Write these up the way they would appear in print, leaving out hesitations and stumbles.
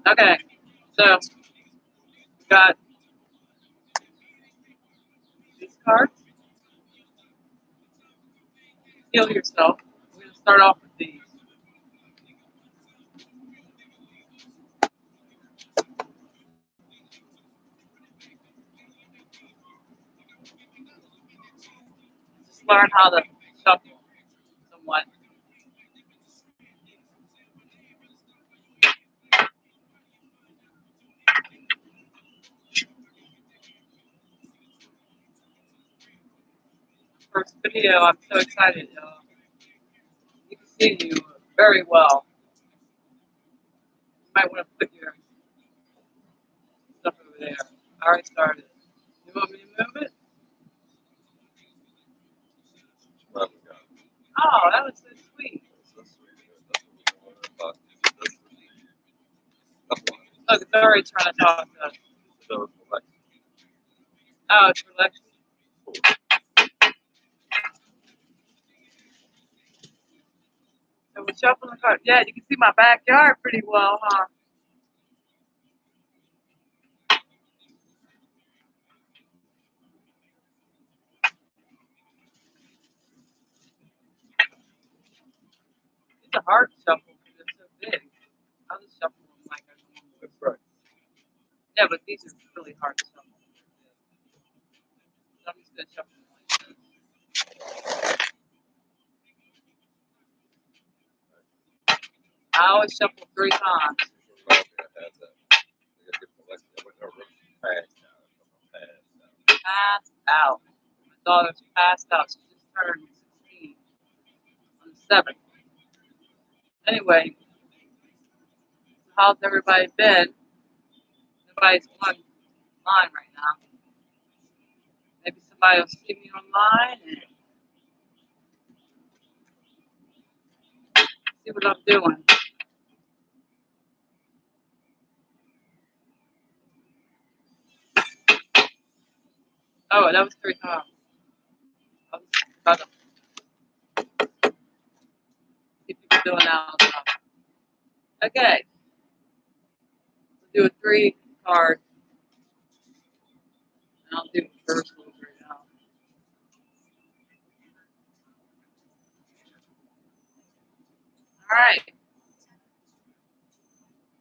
Okay, so we got these cards. Heal yourself. We're gonna start off with these. Just learn how to shuffle somewhat. First video, I'm so excited. You can see you very well. You might want to put your stuff over there. I already started. You want me to move it? Oh, that was so sweet. Look, it's already trying to talk to us. Oh, it's for Lexi. So we're shuffling the cards. Yeah, you can see my backyard pretty well, huh? It's a hard shuffle because they're so big. I'll just shuffle them like I normally would. Right. Yeah, but these are really hard to shuffle. So I'm just going to shuffle them like this. I always shuffle 3 times. Passed out. My daughter's passed out. She just turned 16 on the 7th. Anyway, how's everybody been? Nobody's online right now. Maybe somebody will see me online and see what I'm doing. Oh, that was 3 times. I was about to see people doing that. Okay, we'll do a 3 card, and I'll do the first one right now. All right,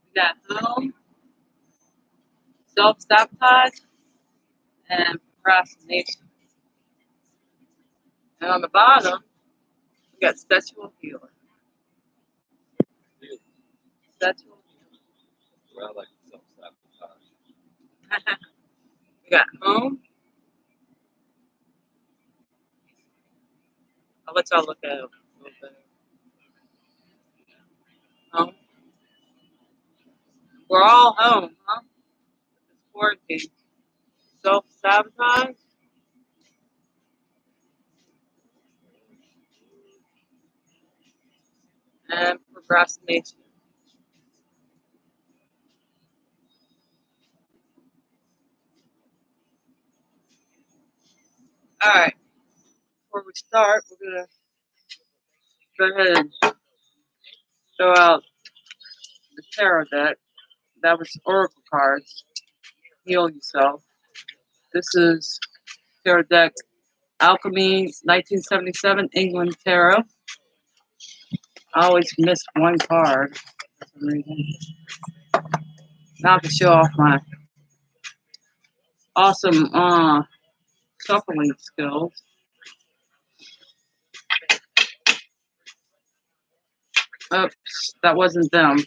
we got home, self-sabotage, and procrastination. And on the bottom, we got sexual healing. Sexual healing. Well, I like self-sabotage. We got home. I'll let y'all look at it a little bit. Home. We're all home, huh? This quarantine. Self-sabotage. And procrastination. All right. Before we start, we're gonna go ahead and throw out the tarot deck. That was oracle cards. Heal yourself. This is tarot deck Alchemy 1977 England Tarot. I always miss one card for some reason. Now I can show off my awesome shuffling skills. Oops, that wasn't them.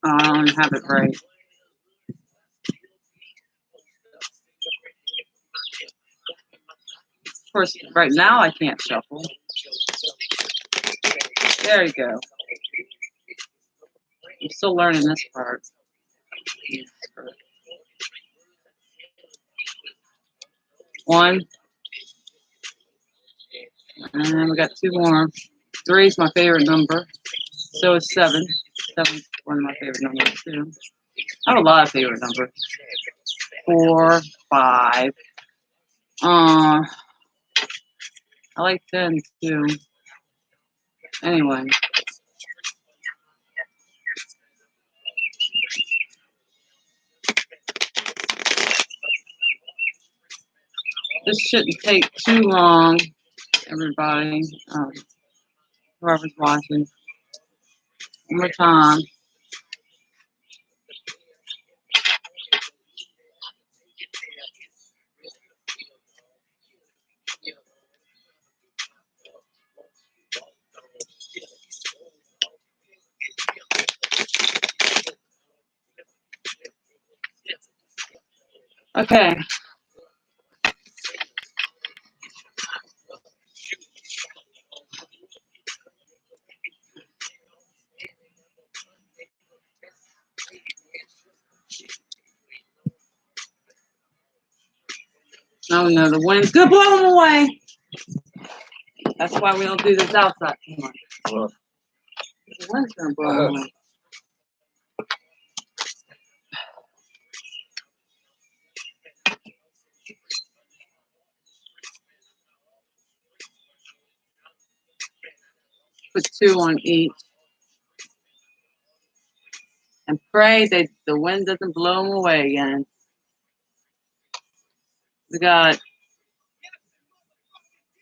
I don't have it right. Of course, right now I can't shuffle. There you go. I'm still learning this part. One. And we got 2 more. 3 is my favorite number. So is 7. 7 is one of my favorite numbers too. I have a lot of favorite numbers. 4, 5. I like 10 too. Anyway, this shouldn't take too long, everybody. Whoever's watching. One more time. Okay. Oh no, the wind's good. Blow them away. That's why we don't do this outside too much. Well, The wind's gonna blow them away. Put 2 on each. And pray that the wind doesn't blow them away again. We got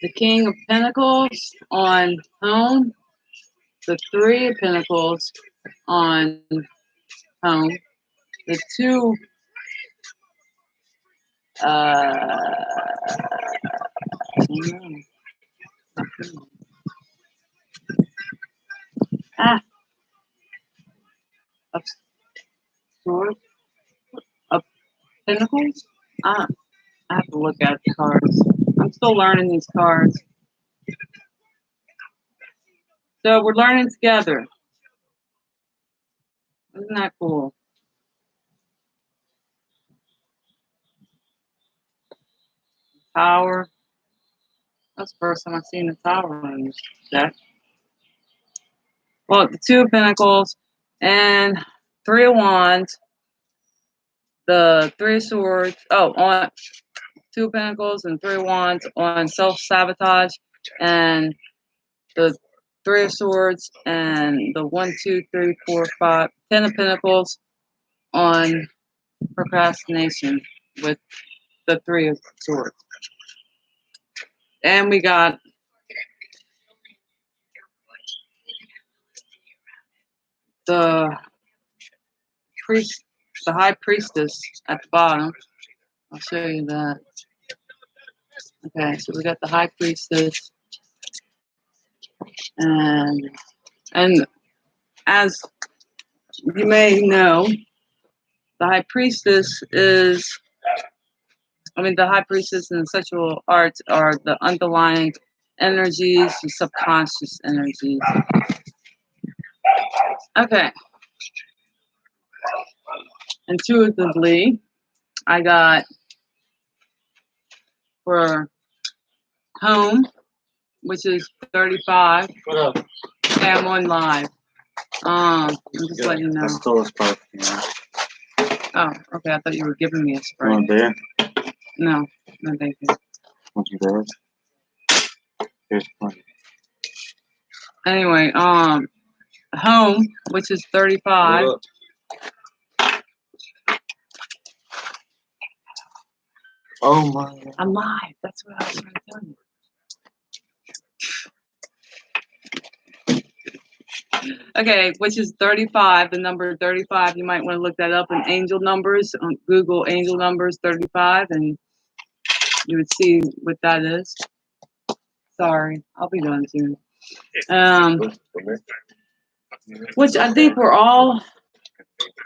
the King of Pentacles on home, the 3 of Pentacles on home, the 2 of swords, of Pentacles. I have to look at the cards. I'm still learning these cards. So we're learning together. Isn't that cool? Tower. That's the first time I've seen the tower in this deck. Well, the 2 of Pentacles and 3 of Wands. The 3 of Swords. Oh, on 2 of Pentacles and 3 of Wands on self-sabotage. And the 3 of Swords and the 1, 2, 3, 4, 5, 10 of Pentacles on procrastination with the 3 of Swords. And we got the priest, the high priestess at the bottom. I'll show you that. Okay, so we got the high priestess, and as you may know, the high priestess is, the high priestess and the sexual arts are the underlying energies, the subconscious energies. Okay. Intuitively, I got for home, which is 35. what up? Okay, I'm on live. I'm just letting you know. I stole a spark. Yeah. Oh, okay. I thought you were giving me a spray. You want there? No, no, thank you. Want you there? Here's plenty. Anyway, home, which is 35. What up? Oh my God. I'm live. That's what I was trying to tell you. Okay, which is 35, the number 35. You might want to look that up in angel numbers. Google angel numbers 35, and you would see what that is. Sorry, I'll be done soon. Which I think we're all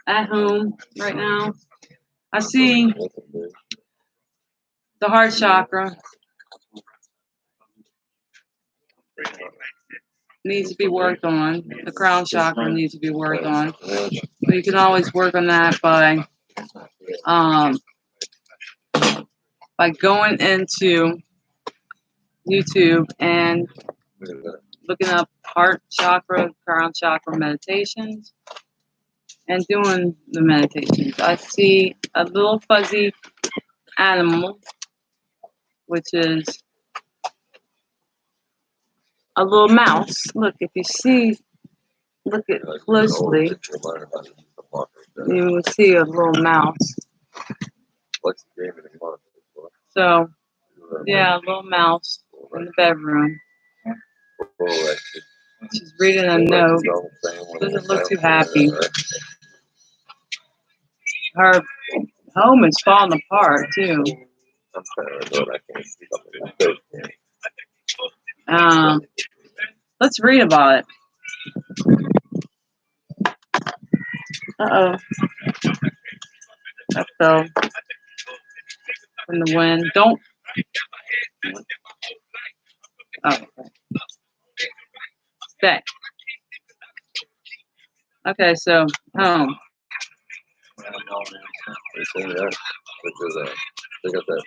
at home right now. I see the heart chakra needs to be worked on. The crown chakra needs to be worked on. But you can always work on that by going into YouTube and looking up heart chakra, crown chakra meditations, and doing the meditations. I see a little fuzzy animal, which is a little mouse. Look, if you see, look at closely, you will see a little mouse. So, yeah, a little mouse in the bedroom. She's reading a note. Doesn't look too happy. Her home is falling apart too. Let's read about it. Uh-oh. That fell from the wind. Don't. Oh, stay. Okay, so home. They got the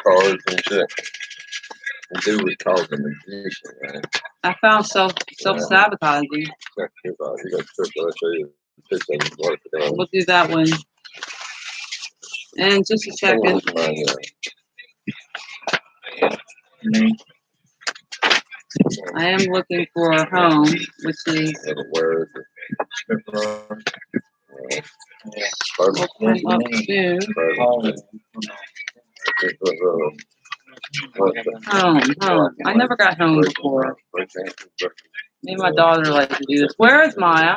cards and shit. And dude would call them a magician, right? I found self-sabotaging. Check this out. You got triple. I'll show you the picture of what it is. We'll do that one. And just a second. I am looking for a home, which is where is it? will come up soon. Home. I never got home before. Me and my daughter like to do this. Where is Maya?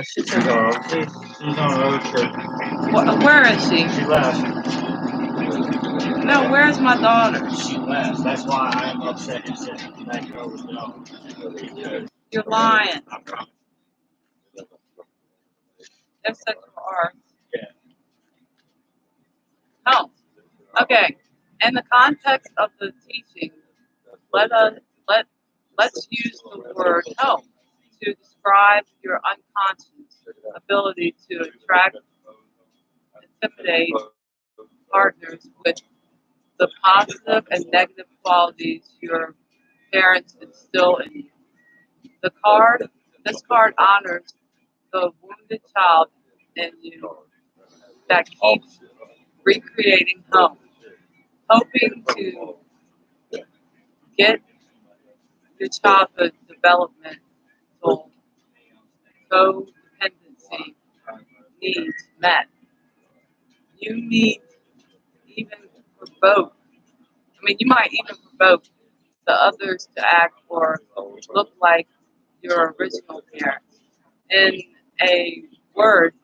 She's on a road trip. Where is she? She left. No, where's my daughter? She left. That's why I'm upset and said that girl was gone. You're lying. I promise. Yes, such you are. Yeah. Home. Okay. In the context of the teaching, let's use the word home to describe your unconscious ability to attract, intimidate partners with the positive and negative qualities your parents instill in you. This card honors the wounded child in you that keeps recreating home, hoping to get your childhood developmental codependency needs met. You need even provoke. You might even provoke the others to act or look like your original parents. In a word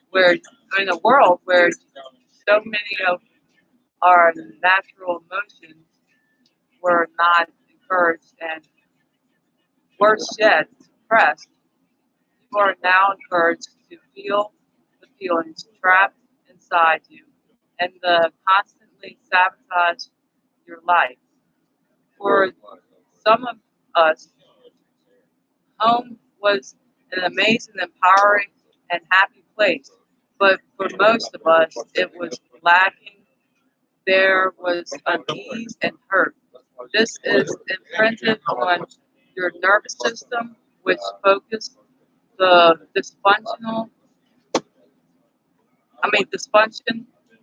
where, in a world where so many of our natural emotions were not encouraged and worse yet, suppressed, you are now encouraged to feel the feelings trapped inside you and constantly sabotage your life. For some of us, home was an amazing, empowering, and happy place. But for most of us, it was lacking. There was unease and hurt. This is imprinted on your nervous system, which focused the dysfunction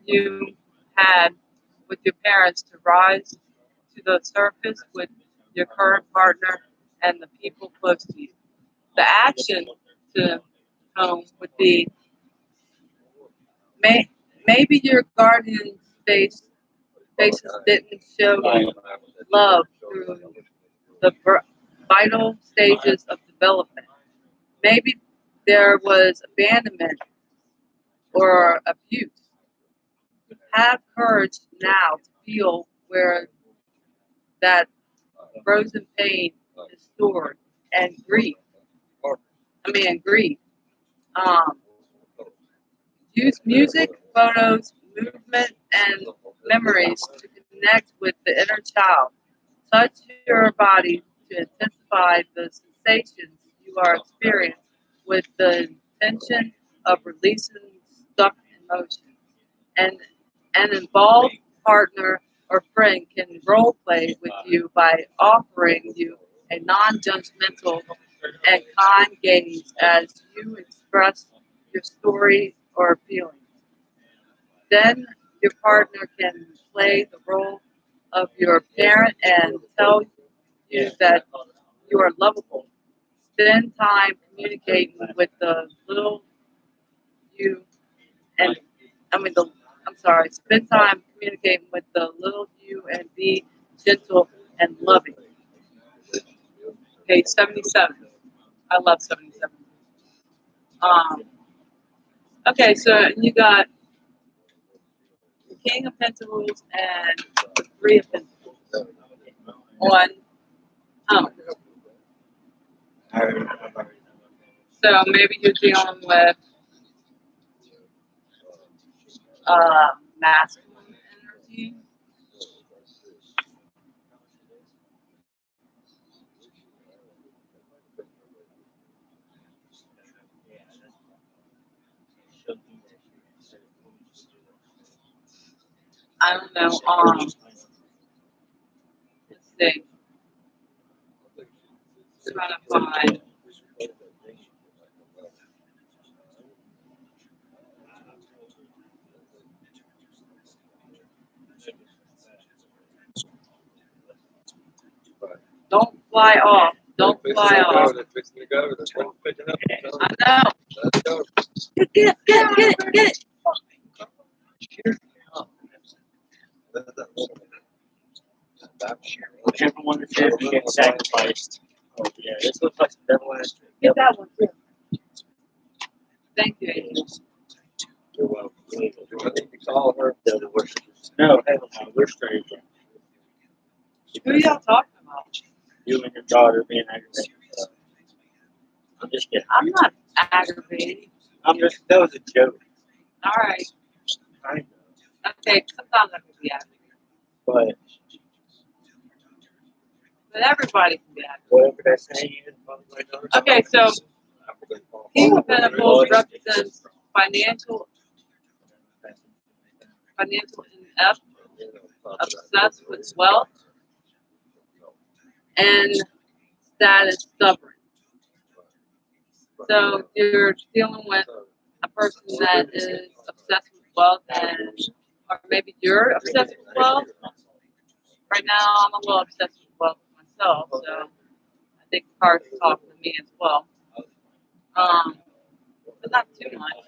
you had with your parents to rise to the surface with your current partner and the people close to you. The action to home would be maybe your guardian faces didn't show you love through the vital stages of development. Maybe there was abandonment or abuse. Have courage now to feel where that frozen pain is stored and grief. And grief. Um, Use music, photos, movement, and memories to connect with the inner child. Touch your body to intensify the sensations you are experiencing with the intention of releasing stuck emotions. And an involved partner or friend can role play with you by offering you a non-judgmental and kind gaze as you express your story or feelings. Then your partner can play the role of your parent and tell you that you are lovable. Spend time communicating with the little you and I mean the I'm sorry, spend time communicating with the little you and be gentle and loving. Okay, 77. I love 77. Um, okay, so you got the King of Pentacles and the Three of Pentacles on home. So maybe you're dealing with masculine energy. I don't know. Let's see. Trying to find. Don't fly off. Don't fly off. I know. Get it. Everyone is here to get sacrificed. Oh, yeah, this looks like the devil has to. Get that one too. Thank you, Angel. You're welcome. Call her devil worshippers. No, hell no, we're straight. Who are y'all talking about? You and your daughter being aggravated. I'm just kidding. I'm not aggravated. That was a joke. All right. I know. Okay, sometimes I can be aggravated. But everybody can be aggravated. Whatever that's saying, Okay, so King of Pentacles represents financial inept, obsessed with wealth, and status stubborn. So you're dealing with a person that is obsessed with wealth, or maybe you're obsessed with wealth. Right now, I'm a little obsessed with wealth myself, so I think the cards are talking to me as well. But not too much.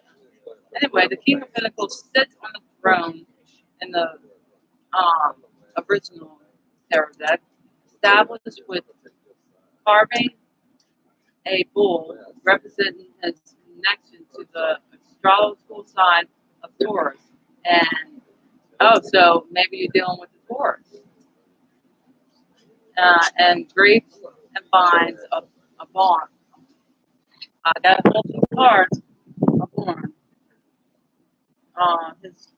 Anyway, the King of Pentacles sits on the throne in the original tarot deck, established with carving a bull representing his connection to the astrological sign of Taurus. And so maybe you're dealing with the Taurus. And grapes and vines a barn. I got multiple cards of barn. His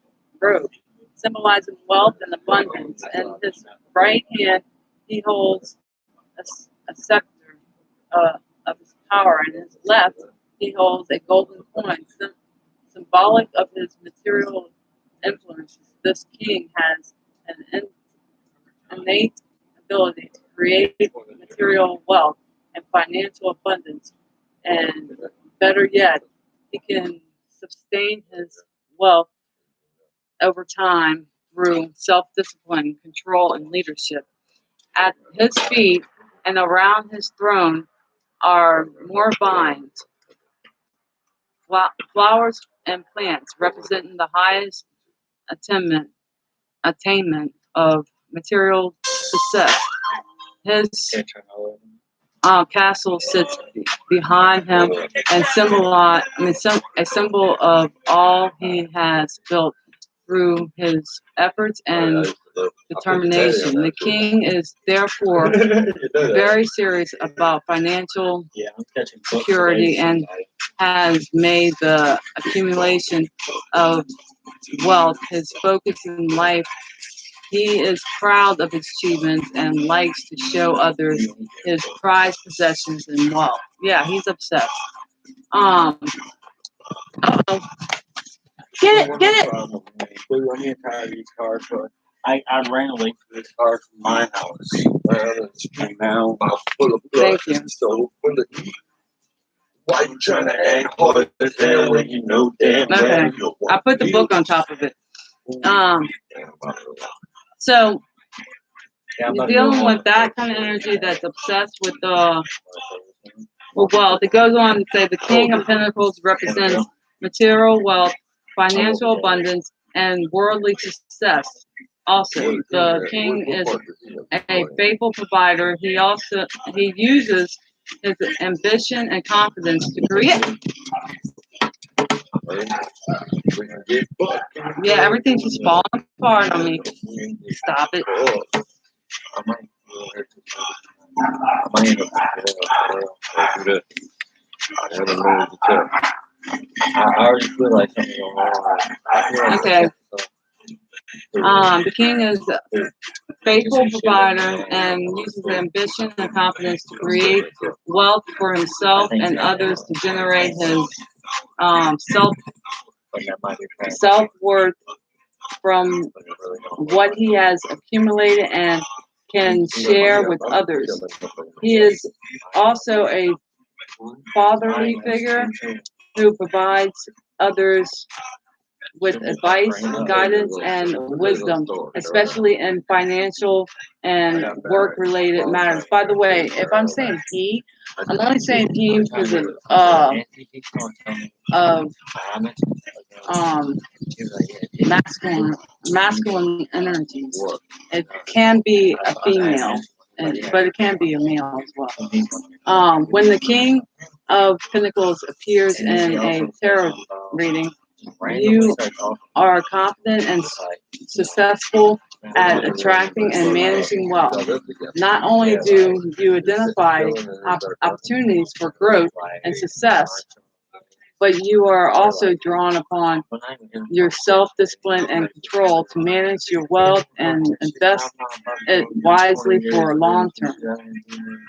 robe, symbolizing wealth and abundance. In his right hand, he holds a scepter of his power. In his left, he holds a golden coin, symbolic of his material influences. This king has an innate ability to create material wealth and financial abundance. And better yet, he can sustain his wealth over time through self-discipline, control, and leadership. At his feet and around his throne are more vines, flowers, and plants representing the highest attainment of material success. His castle sits behind him and a symbol of all he has built through his efforts and determination. The king is therefore very serious about financial security and has made the accumulation of wealth his focus in life. He is proud of his achievements and likes to show others his prized possessions and wealth. Yeah, he's obsessed. Uh-oh. Get it. I'm tired of these cars. I ran away from this car from my house. And now Thank you. So full of heat. Why you trying to act hard as hell when you know damn well Okay. I put the book on top of it. So You're dealing with that kind of energy that's obsessed with wealth. It goes on to say the King of Pentacles represents material wealth, financial abundance, and worldly success. Also, the King is a faithful provider. He uses his ambition and confidence to create. Yeah, everything's just falling apart on me. Stop it. I already feel like something's going on. Okay. The King is a faithful provider and uses ambition and confidence to create wealth for himself and others to generate his self-worth from what he has accumulated and can share with others. He is also a fatherly figure who provides others with advice, guidance, and wisdom, especially in financial and work-related matters. By the way, if I'm saying he, I'm only saying he because of masculine energies. It can be a female, but it can be a male as well. When the King of Pentacles appears in a tarot reading, you are confident and successful at attracting and managing wealth. Not only do you identify opportunities for growth and success, but you are also drawn upon your self-discipline and control to manage your wealth and invest it wisely for long term.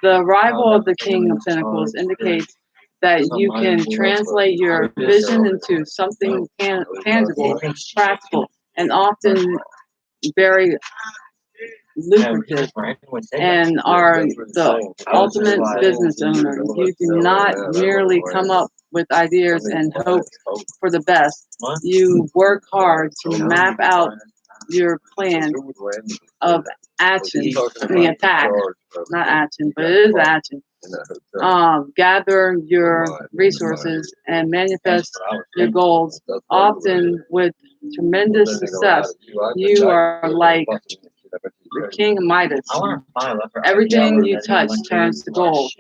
The arrival of the King of Pentacles indicates that you can translate your vision into something tangible, practical, and often very lucrative, and are the ultimate business owner. You do not merely come up with ideas and hope for the best. You work hard to map out your plan of action, the attack, not action, but it is action. Gather your resources and manifest your goals, often with tremendous success. You are like the King of Midas. Everything you touch turns to gold.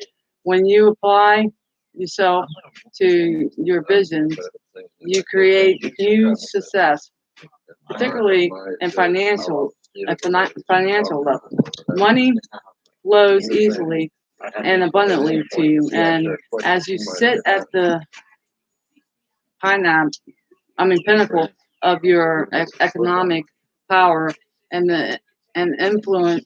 When you apply yourself to your visions, you create huge success, particularly in financial level. Money flows easily and abundantly to you, and as you sit at the pinnacle of your economic power and influence,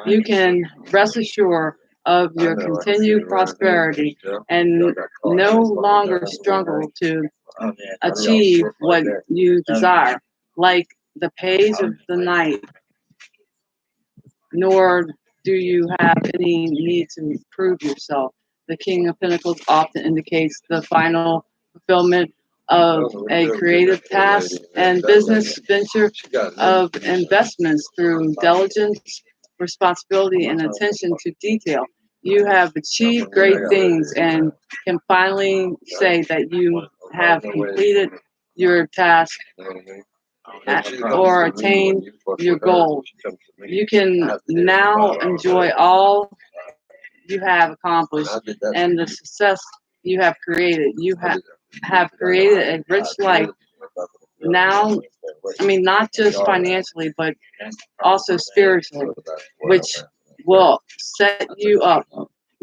you can rest assured of your continued prosperity and no longer struggle to achieve what you desire, like the page of the night, nor do you have any need to prove yourself. The King of Pentacles often indicates the final fulfillment of a creative task and business venture of investments through diligence, responsibility, and attention to detail. You have achieved great things and can finally say that you have completed your task or attained your goal. You can now enjoy all you have accomplished and the success you have created. You have created a rich life now, not just financially, but also spiritually, which will set you up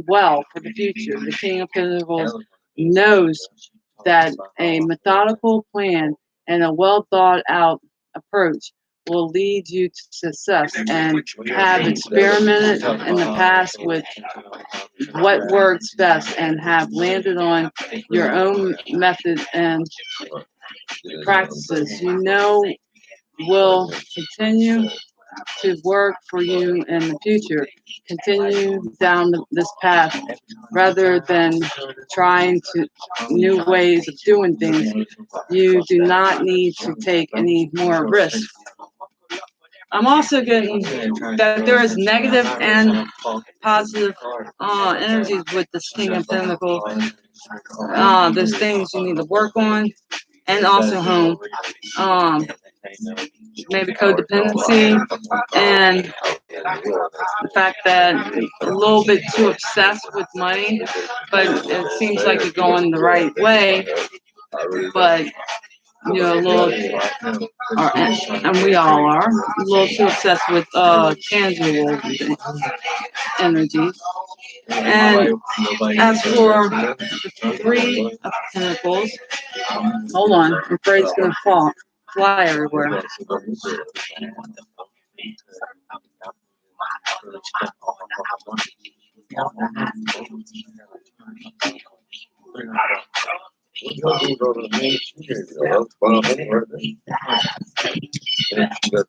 well for the future. The King of Pentacles knows that a methodical plan and a well thought out approach will lead you to success, and have experimented in the past with what works best and have landed on your own method and practices you know will continue to work for you in the future. Continue down this path rather than trying to new ways of doing things. You do not need to take any more risks. I'm also getting that there is negative and positive energies with this King of Pentacles. There's things you need to work on, and also home. Maybe codependency, and the fact that a little bit too obsessed with money, but it seems like you're going the right way, but a little, and we all are, a little too obsessed with tangible energies. And as for the Three of Pentacles, hold on, I'm afraid it's going to fly everywhere.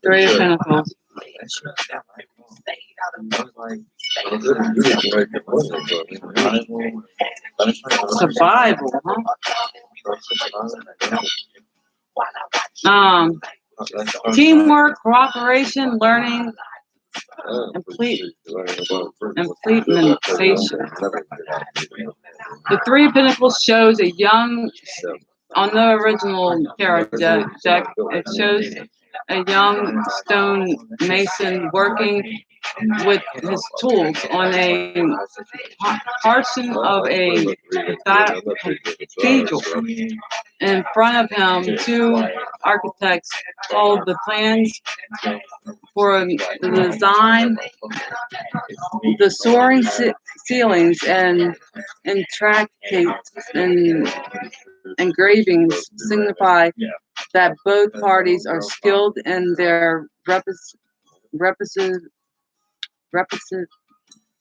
Three of Pentacles. Survival, huh? Teamwork, cooperation, learning, implementation. The Three of Pentacles shows a young, on the original tarot deck, it shows a young stone mason working with his tools on a portion of a cathedral. In front of him, two architects hold the plans for the design, the soaring ceilings, and intricate and engravings signify that both parties are skilled in their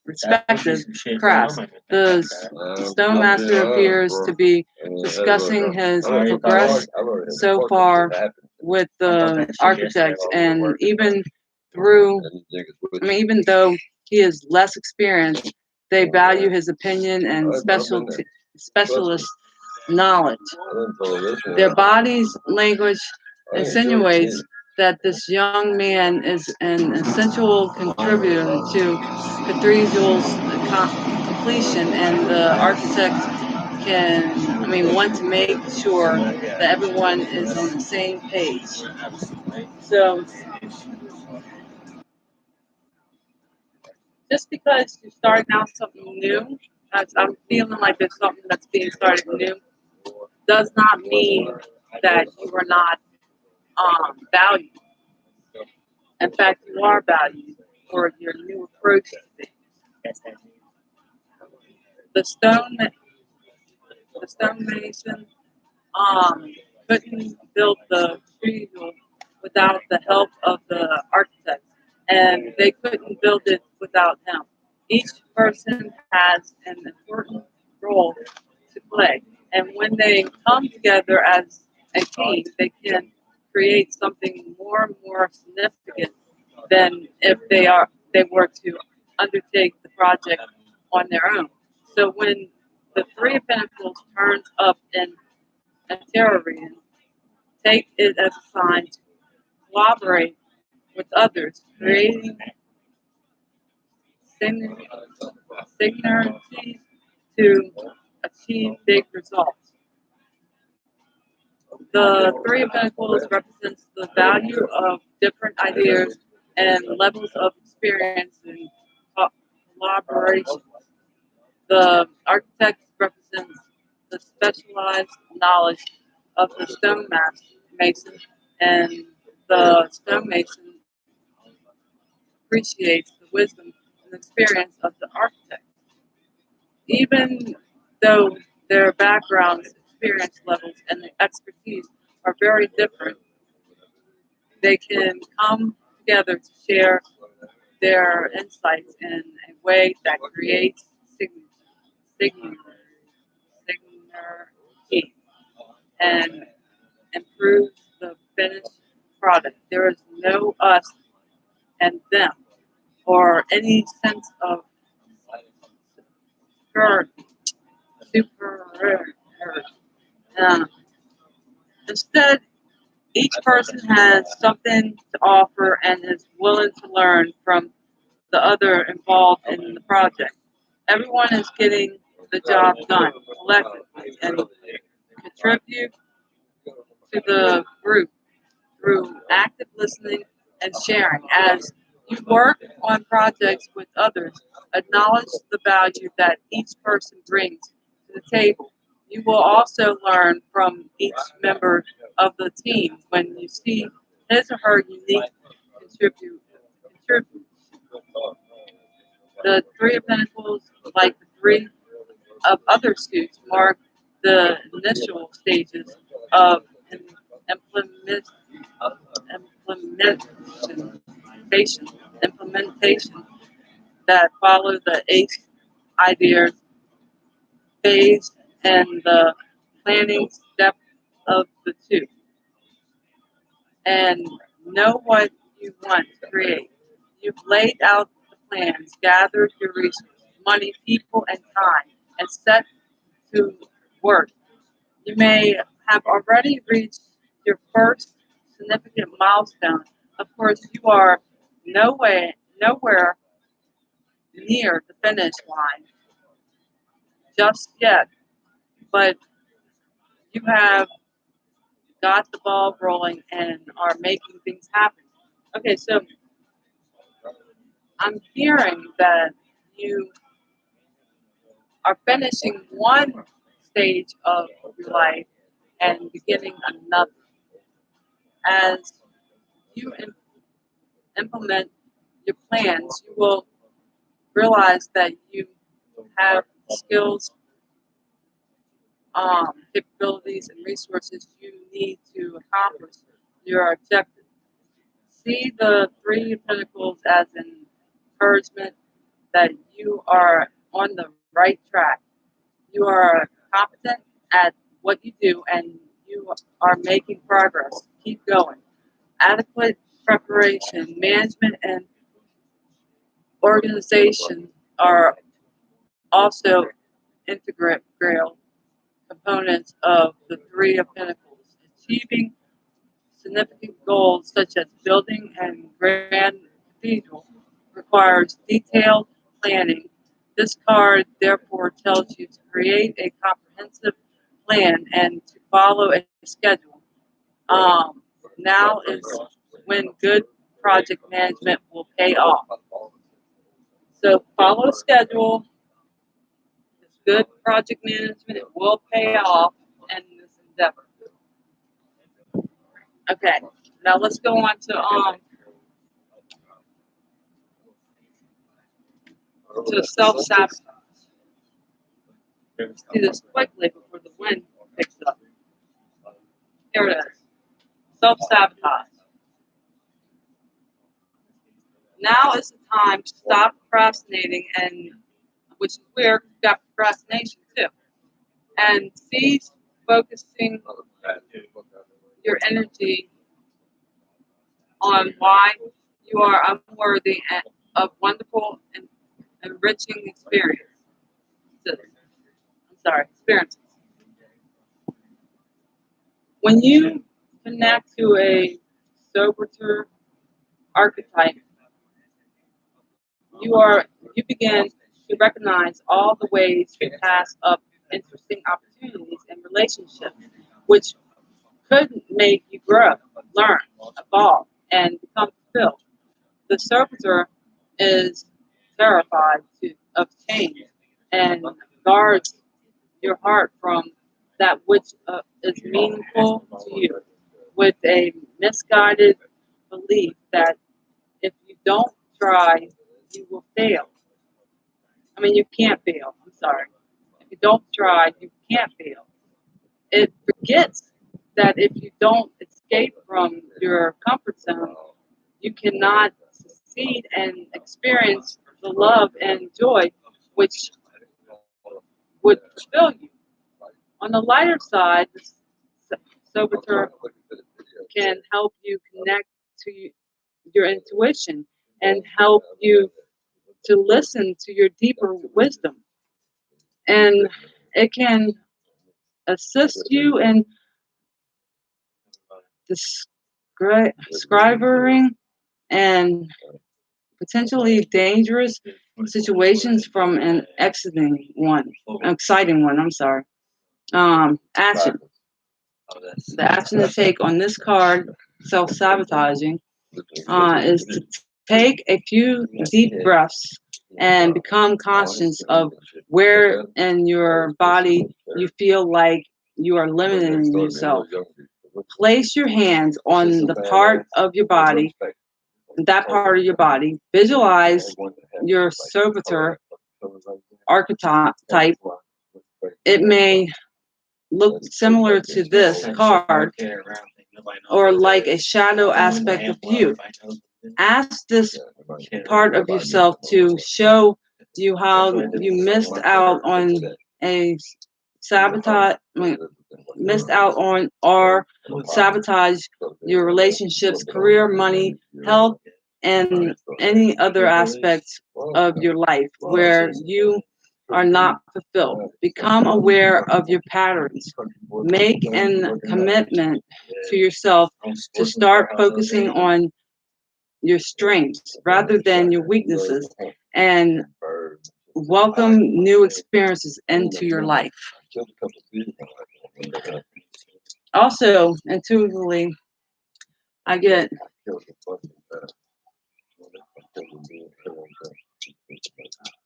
respective crafts. The stone master appears to be discussing his progress so far with the architects, and even though he is less experienced, they value his opinion and specialist knowledge. Their body's language insinuates that this young man is an essential contributor to cathedral's completion, and the architect want to make sure that everyone is on the same page. So, just because you're starting out something new, as I'm feeling like there's something that's being started new, does not mean that you are not valued. In fact, you are valued for your new approach to things. The stone mason couldn't build the cathedral without the help of the architect, and they couldn't build it without him. Each person has an important role to play, and when they come together as a team, they can create something more and more significant than if they were to undertake the project on their own. So when the Three of Pentacles turns up in a tarot reading, take it as a sign to collaborate with others, creating synergies to achieve big results. The Three of Pentacles represents the value of different ideas and levels of experience in collaboration. The architect represents the specialized knowledge of the mason, and the stonemason appreciates the wisdom and experience of the architect. Even though their backgrounds, experience levels, and expertise are very different, they can come together to share their insights in a way that creates synergy and improves the finished product. There is no us and them, or any sense of superiority. Instead, Each person has something to offer and is willing to learn from the other involved in the project. Everyone is getting the job done collectively and contribute to the group through active listening and sharing. As you work on projects with others, acknowledge the value that each person brings to the table. You will also learn from each member of the team when you see his or her unique contribute. The Three of Pentacles, like the three of other suits, mark the initial stages of implement, implementation, implementation that follow the eight ideas phase and the planning step of the two. And know what you want to create. You've laid out the plans, gathered your resources, money, people, and time, and set to work. You may have already reached your first significant milestone. Of course, you are nowhere near the finish line just yet, but you have got the ball rolling and are making things happen. Okay, so I'm hearing that you are finishing one stage of your life and beginning another. As you implement your plans, you will realize that you have skills, capabilities, and resources you need to accomplish your objective. See the Three of Pentacles as an encouragement that you are on the right track. You are competent at what you do and you are making progress. Keep going. Adequate preparation, management, and organization are also integral components of the Three of Pentacles. Achieving significant goals such as building and grand cathedral requires detailed planning. This card therefore tells you to create a comprehensive plan and to follow a schedule. Now is when good project management will pay off. So follow a schedule. It's good project management. It will pay off in this endeavor. Okay. Now let's go on to self sabotage. Let's do this quickly before the wind picks up. Here it is. Self sabotage. Now is the time to stop procrastinating, and which is weird, you've got procrastination too. And cease focusing your energy on why you are unworthy of wonderful and enriching experiences. Experiences. When you connect to a sober archetype, you begin to recognize all the ways you pass up interesting opportunities and relationships, which could make you grow, learn, evolve, and become fulfilled. The servitor is terrified of change and guards your heart from that which is meaningful to you with a misguided belief that if you don't try, you will fail. I mean, you can't fail. I'm sorry. If you don't try, you can't fail. It forgets that if you don't escape from your comfort zone, you cannot succeed and experience the love and joy which would fulfill you. On the lighter side, the Sobater can help you connect to your intuition and help you to listen to your deeper wisdom. And it can assist you in describing and potentially dangerous situations from an exciting one. I'm sorry. Action. The action to take on this card, self-sabotaging, is to take a few deep breaths and become conscious of where in your body you feel like you are limiting yourself. Place your hands on the part of your body, that part of your body. Visualize your servitor archetype. It may look similar to this card or like a shadow aspect of you. Ask this part of yourself to show you how you missed out on a sabotage, missed out on or sabotage your relationships, career, money, health, and any other aspects of your life where you are not fulfilled. Become aware of your patterns. Make a commitment to yourself to start focusing on your strengths rather than your weaknesses and welcome new experiences into your life. Also, intuitively, I get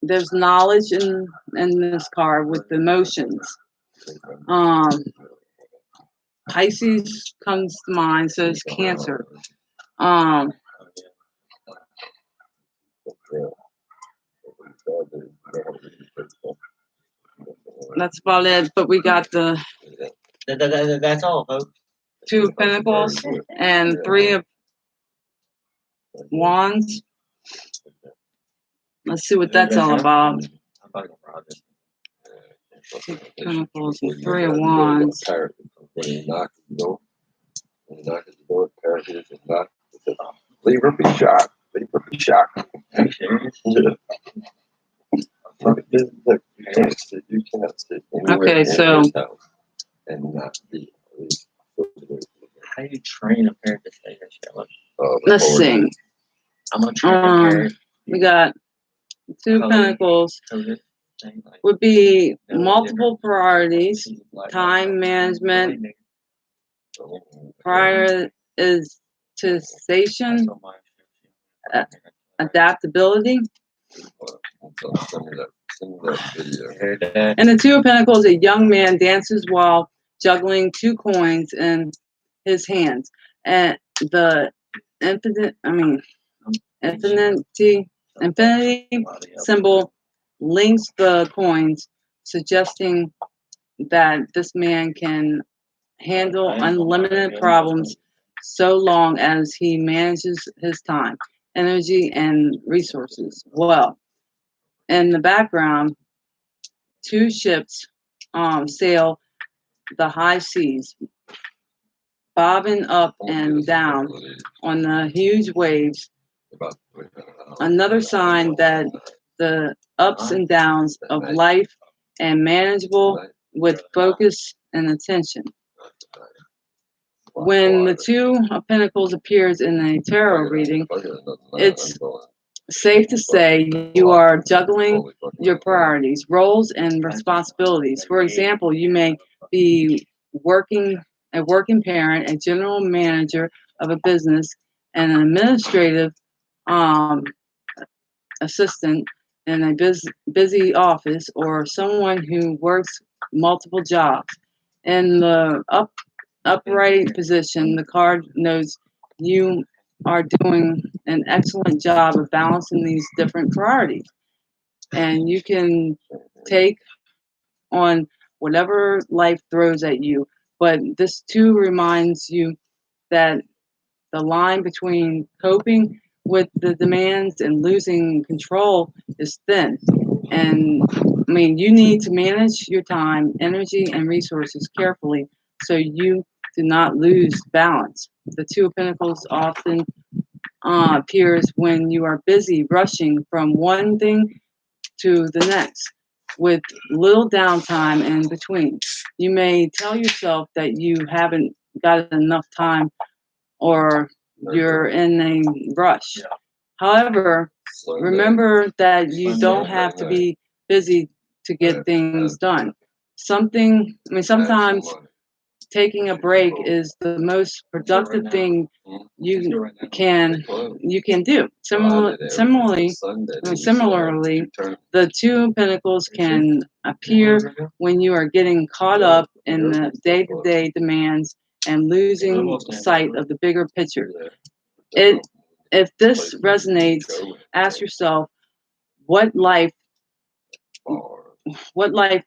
there's knowledge in this card with emotions. Pisces comes to mind, so it's Cancer. That's about it. But we got the That's all, folks. Two of Pentacles and Three of Wands. Let's see what that's all about. Two of Pentacles and Three of Wands. Leave her be shocked. Leave her be shocked. You can't sit anywhere Okay, so in this house and not be. How do you train a parrot to say that shit? let's see. I'm gonna train a parrot. We got Two of Pentacles would be multiple priorities, time management, prioritization, adaptability. And the Two of Pentacles, a young man dances while juggling two coins in his hands. And the infinity symbol links the coins, suggesting that this man can handle unlimited problems so long as he manages his time, energy, and resources well. In the background, two ships sail the high seas, bobbing up and down on the huge waves. Another sign that the ups and downs of life and manageable with focus and attention. When the Two of Pentacles appears in a tarot reading, it's safe to say you are juggling your priorities, roles, and responsibilities. For example, you may be a working parent, a general manager of a business, and an administrative assistant in a busy office, or someone who works multiple jobs. In the upright position, the card notes you are doing an excellent job of balancing these different priorities. And you can take on whatever life throws at you. But this too reminds you that the line between coping with the demands and losing control is thin. And you need to manage your time, energy, and resources carefully so you do not lose balance. The Two of Pentacles often appears when you are busy rushing from one thing to the next with little downtime in between. You may tell yourself that you haven't got enough time or you're in a rush. However, remember that you don't have to be busy to get things done. Sometimes taking a break is the most productive thing can you can do. Similarly, the two pinnacles can appear when you are getting caught up in the day-to-day demands and losing sight of the bigger picture. If this resonates, ask yourself, what life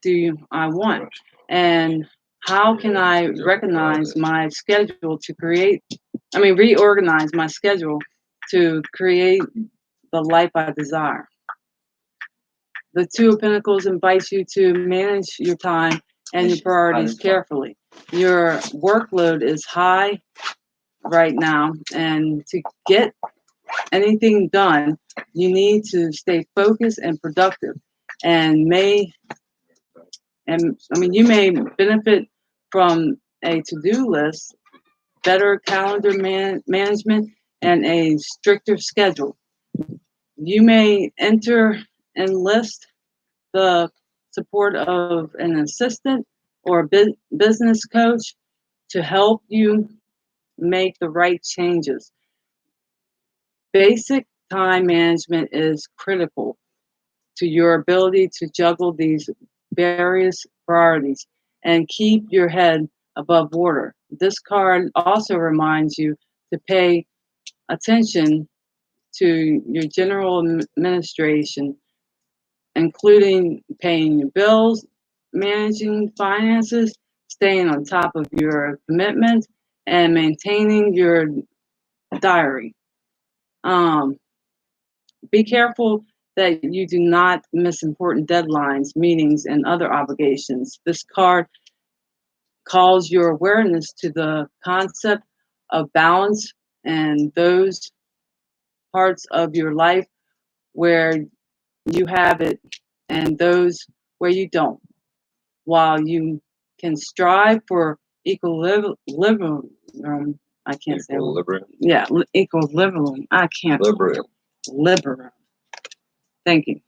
do I want? And how can I recognize my schedule to reorganize my schedule to create the life I desire? The Two of Pentacles invites you to manage your time and your priorities carefully. Your workload is high right now, and to get anything done, you need to stay focused and productive. You may benefit from a to-do list, better calendar management, and a stricter schedule. You may enlist the support of an assistant or business coach to help you make the right changes. Basic time management is critical to your ability to juggle these various priorities and keep your head above water. This card also reminds you to pay attention to your general administration, including paying your bills, managing finances, staying on top of your commitments, and maintaining your diary. Be careful that you do not miss important deadlines, meetings, and other obligations. This card calls your awareness to the concept of balance and those parts of your life where you have it and those where you don't. While you can strive for equilibrium, I can't say Equilibrium. yeah, equilibrium. I can't. Liberum. Thank you.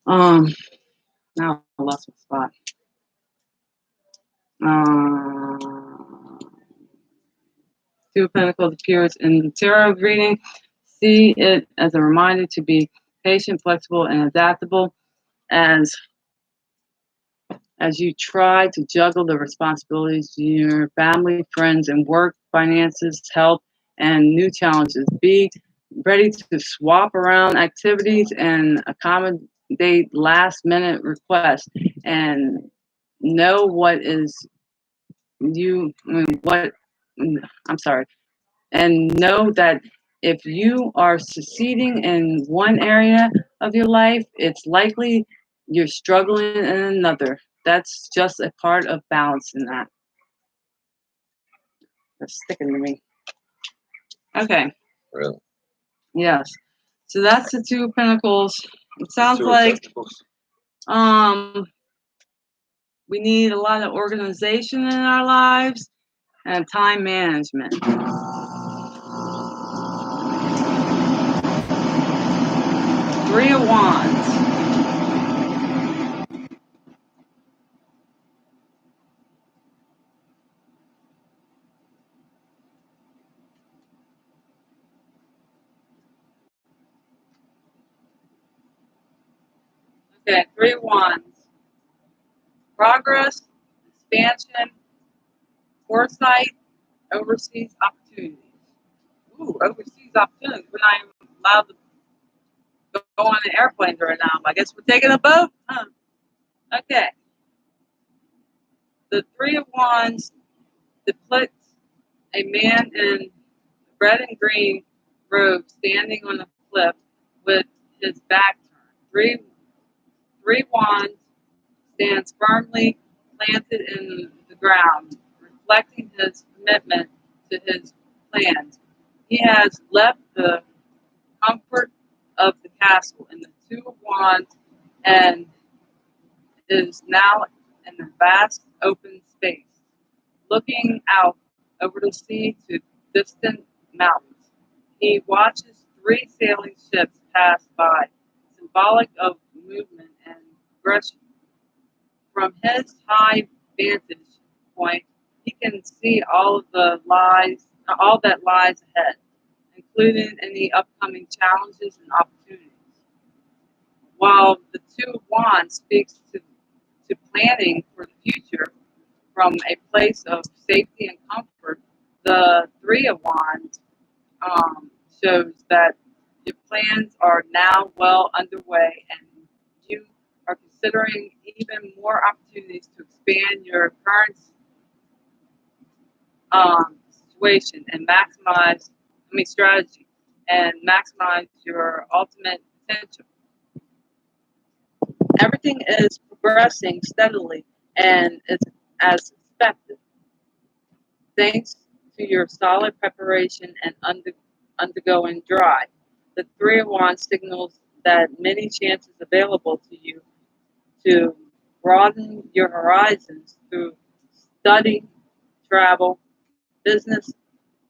Now I lost my spot. Two of Pentacles appears in the tarot reading. See it as a reminder to be patient, flexible, and adaptable as you try to juggle the responsibilities to your family, friends, and work, finances, health, and new challenges. Be ready to swap around activities and accommodate last-minute requests, and know what is you. What I'm sorry, and know that if you are succeeding in one area of your life, it's likely you're struggling in another. That's just a part of balance in that. That's sticking to me. Okay. Really? Yes. So that's the Two of Pentacles. It sounds Two of like Pentacles. we need a lot of organization in our lives and time management. Three of Wands. Okay, Three of Wands. Progress, expansion, foresight, overseas opportunities. Ooh, overseas opportunities. We're not even allowed to go on an airplane right now. I guess we're taking a boat? Huh. Okay. The Three of Wands depicts a man in red and green robe standing on a cliff with his back turned. Three Wands stands firmly planted in the ground, reflecting his commitment to his plans. He has left the comfort of the castle in the Two of Wands and is now in a vast open space, looking out over the sea to distant mountains. He watches three sailing ships pass by, symbolic of movement and progression. From his high vantage point, he can see all that lies ahead, including any upcoming challenges and opportunities. While the two of wands speaks to planning for the future from a place of safety and comfort, the three of wands shows that your plans are now well underway and you are considering even more opportunities to expand your current situation and strategy, and maximize your ultimate potential. Everything is progressing steadily and is as expected, thanks to your solid preparation and undergoing drive. The Three of Wands signals that many chances available to you to broaden your horizons through study, travel, business,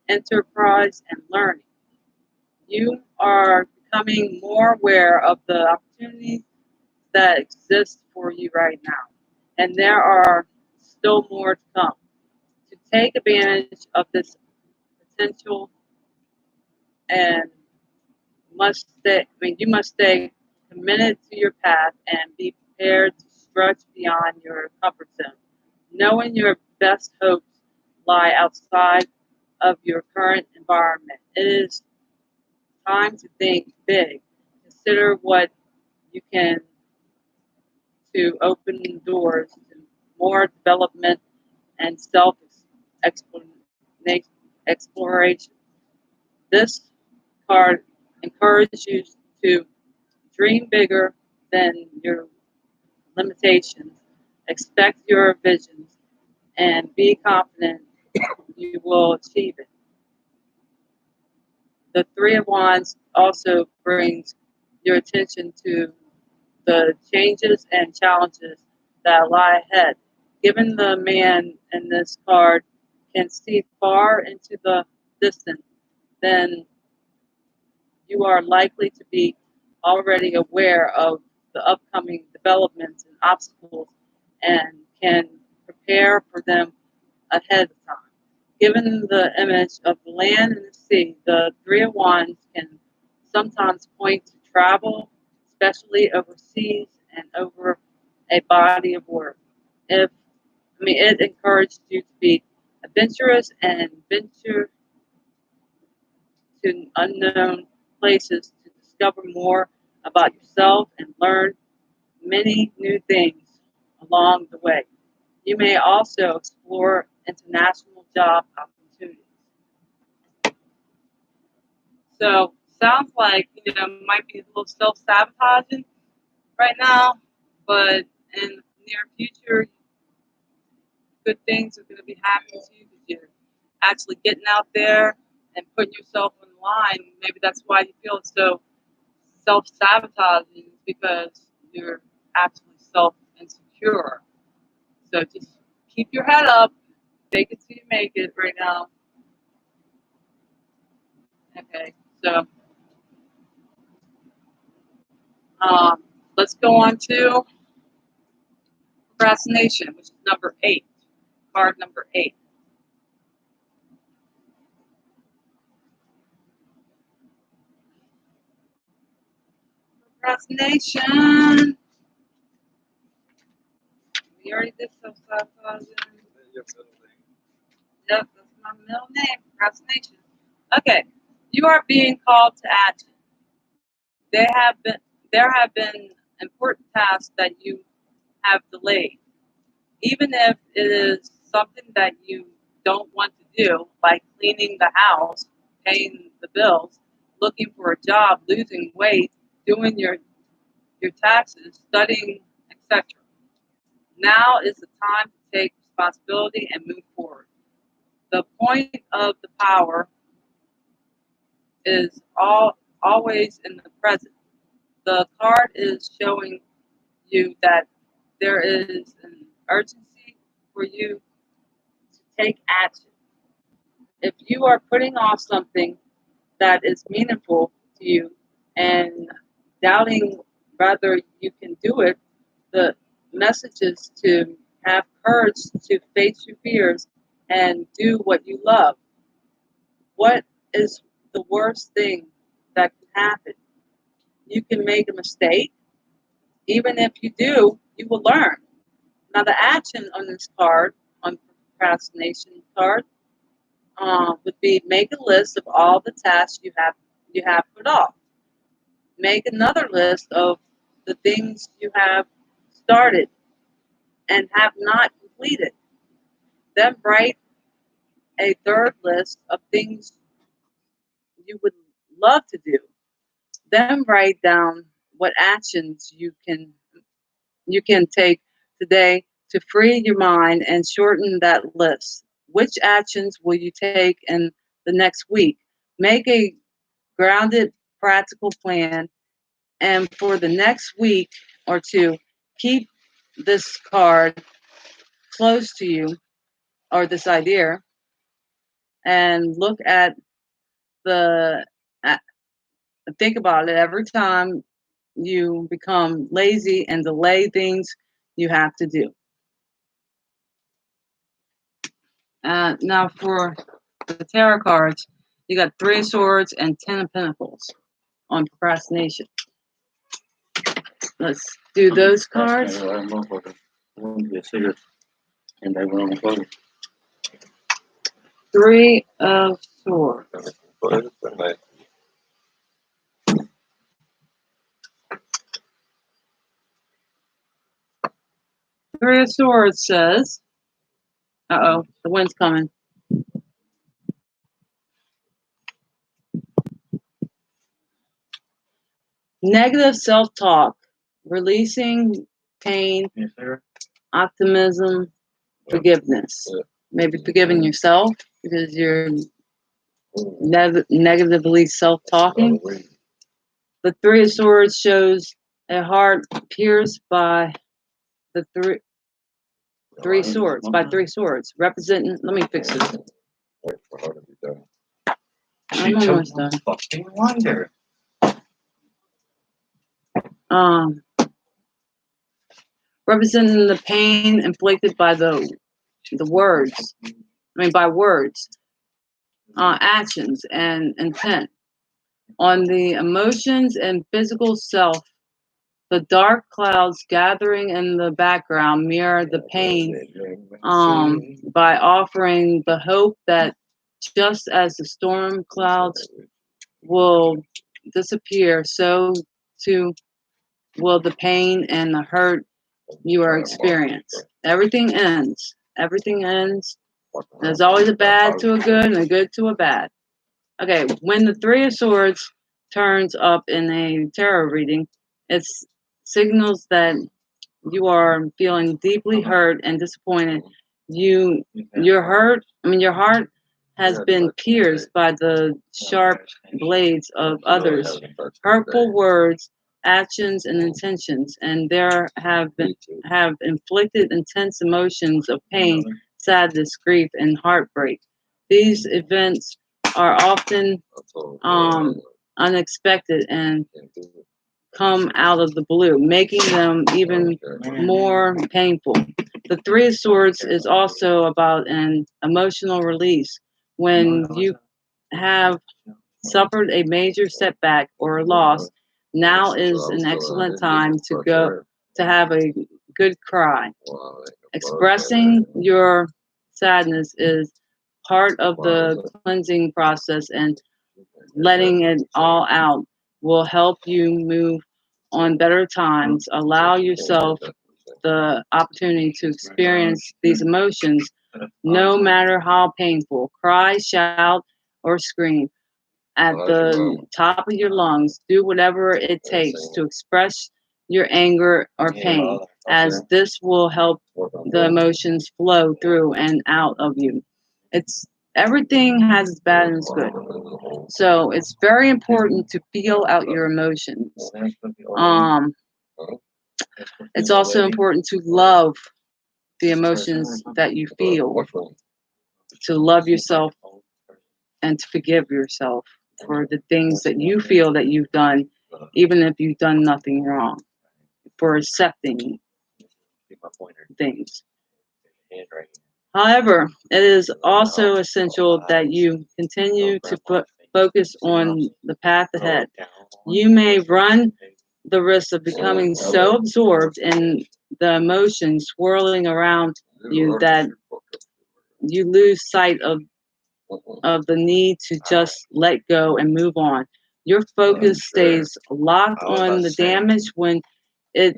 enterprise, and learning. You are becoming more aware of the opportunities that exist for you right now, and there are still more to come. To take advantage of this potential and you must stay committed to your path and be prepared to stretch beyond your comfort zone, knowing your best hopes lie outside of your current environment. It is time to think big. Consider what you can to open doors to more development and self exploration. This card encourages you to dream bigger than your limitations, expect your visions, and be confident you will achieve it. The Three of Wands also brings your attention to the changes and challenges that lie ahead. Given the man in this card can see far into the distance, then you are likely to be already aware of the upcoming developments and obstacles and can prepare for them ahead of time. Given the image of the land and the sea, the Three of Wands can sometimes point to travel, especially overseas and over a body of work. It encouraged you to be adventurous and venture to unknown places to discover more about yourself and learn many new things along the way. You may also explore international job opportunities. So, sounds like might be a little self-sabotaging right now, but in the near future, good things are going to be happening to you because you're actually getting out there and putting yourself on the line. Maybe that's why you feel so self-sabotaging, because you're actually self-insecure. So just keep your head up, take it till you make it right now. Okay, so um, let's go on to procrastination, which is number 8, card number 8. Procrastination. We already did self-sabotaging. Yep, that's my middle name, procrastination. Okay, you are being called to action. They have been there have been important tasks that you have delayed, even if it is something that you don't want to do, like cleaning the house, paying the bills, looking for a job, losing weight, doing your taxes, studying, etc. Now is the time to take responsibility and move forward. The point of the power is always in the present. The card is showing you that there is an urgency for you to take action. If you are putting off something that is meaningful to you and doubting whether you can do it, the message is to have courage to face your fears and do what you love. What is the worst thing that can happen? You can make a mistake. Even if you do, you will learn. Now, the action on this card, on procrastination card, would be make a list of all the tasks you have put off. Make another list of the things you have started and have not completed. Then write a third list of things you would love to do. Then write down what actions you can take today to free your mind and shorten that list. Which actions will you take in the next week? Make a grounded, practical plan, and for the next week or two, keep this card close to you or this idea and look at the uh, think about it every time you become lazy and delay things you have to do. Now for the tarot cards, you got Three of Swords and Ten of Pentacles on procrastination. Let's do those cards. Three of Swords. Three of Swords says, uh-oh, the wind's coming. Negative self-talk, releasing pain, optimism, forgiveness. Maybe forgiving yourself because you're negatively self-talking. The Three of Swords shows a heart pierced by the three swords, representing. Let me fix this. I'm almost done. Um, Representing the pain inflicted by the words. By words, actions, and intent. On the emotions and physical self, the dark clouds gathering in the background mirror the pain by offering the hope that just as the storm clouds will disappear, so too will the pain and the hurt you are experiencing. Everything ends. Everything ends. There's always a bad to a good and a good to a bad. Okay, when the Three of Swords turns up in a tarot reading, it signals that you are feeling deeply hurt and disappointed. Your heart has been pierced by the sharp blades of others, hurtful words, actions, and intentions, and have inflicted intense emotions of pain, sadness, grief, and heartbreak. These events are often unexpected and come out of the blue, making them even more painful. The Three of Swords is also about an emotional release. When you have suffered a major setback or loss, now is an excellent time to have a good cry. Expressing your sadness is part of the cleansing process, and letting it all out will help you move on better times. Allow yourself the opportunity to experience these emotions, no matter how painful. Cry, shout, or scream at the top of your lungs. Do whatever it takes to express your anger or pain, as this will help the emotions flow through and out of you. It's Everything has its bad and its good. So it's very important to feel out your emotions. It's also important to love the emotions that you feel, to love yourself and to forgive yourself for the things that you feel that you've done, even if you've done nothing wrong, for accepting things. However, it is also essential that you continue to focus on the path ahead. You may run the risk of becoming so absorbed in the emotions swirling around you that you lose sight of the need to just let go and move on. Your focus stays locked on the damage when it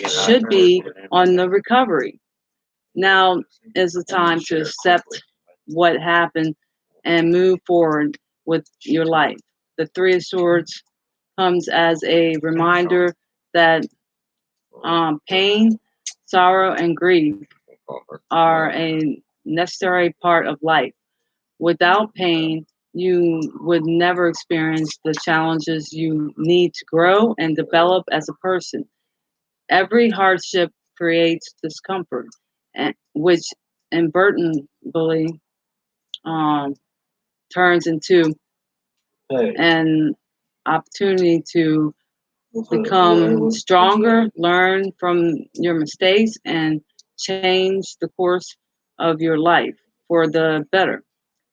should be on the recovery. Now is the time to accept what happened and move forward with your life. The Three of Swords comes as a reminder that pain, sorrow, and grief are a necessary part of life. Without pain, you would never experience the challenges you need to grow and develop as a person. Every hardship creates discomfort, which inadvertently um, turns into an opportunity to become stronger, learn from your mistakes, and change the course of your life for the better.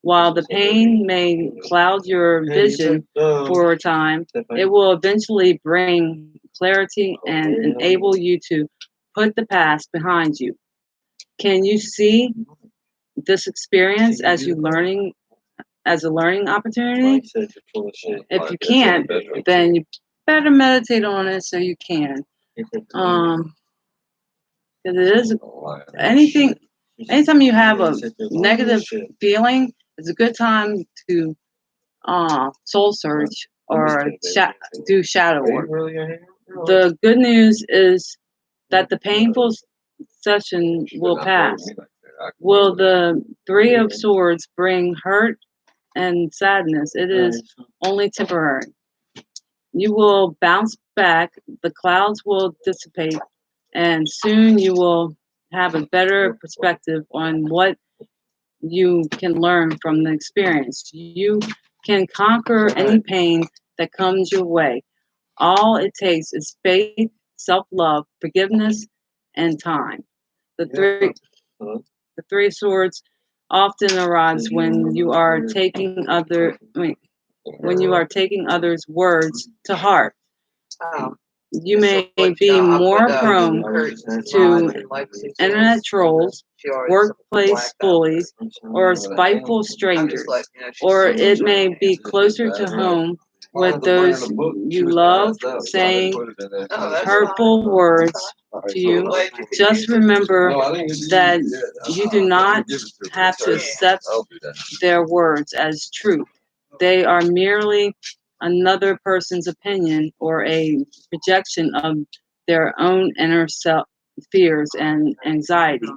While the pain may cloud your vision for a time, it will eventually bring clarity and enable you to put the past behind you. Can you see this experience as a learning opportunity? If you can't, then you better meditate on it so you can. Because it is anything. Anytime you have a negative feeling, it's a good time to soul search or do shadow work. The good news is that the painful session will pass. Will the Three of Swords bring hurt and sadness? It is only temporary. You will bounce back, the clouds will dissipate, and soon you will have a better perspective on what you can learn from the experience. You can conquer any pain that comes your way. All it takes is faith, self-love, forgiveness, and time. The three swords often arrives when you are taking when you are taking others' words to heart. You may be more prone to internet trolls, workplace bullies, or spiteful strangers, or it may be closer to home with those you love saying hurtful words to you. Just remember that you do not have to accept their words as truth. They are merely another person's opinion or a projection of their own inner self fears and anxiety.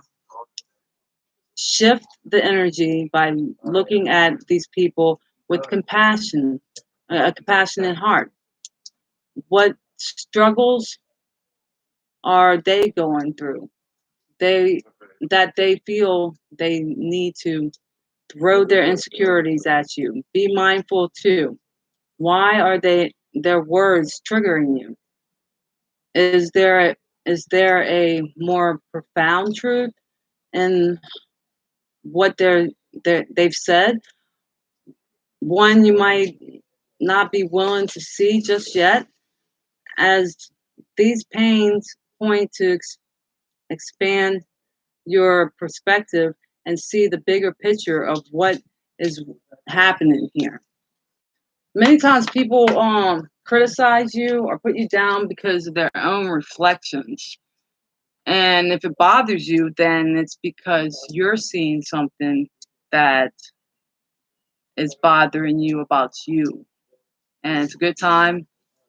Shift the energy by looking at these people with compassion, a compassionate heart. What struggles are they going through? They feel they need to throw their insecurities at you. Be mindful too. Why are their words triggering you? Is there a more profound truth in what they've said? One you might not be willing to see just yet, as these pains point to expand your perspective and see the bigger picture of what is happening here. Many times people criticize you or put you down because of their own reflections. And if it bothers you, then it's because you're seeing something that is bothering you about you. And it's a good time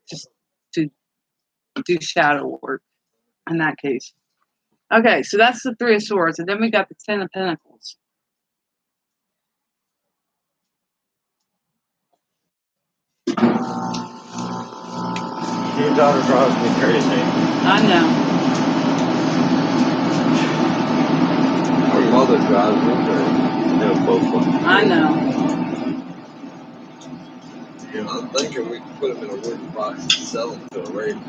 just to do shadow work in that case. Okay, so that's the Three of Swords. And then we got the Ten of Pentacles. Your daughter drives me crazy. I know. Her mother drives me crazy. No, both of them. I know. You know, I'm thinking we could put them in a wooden box and sell them to a ranger.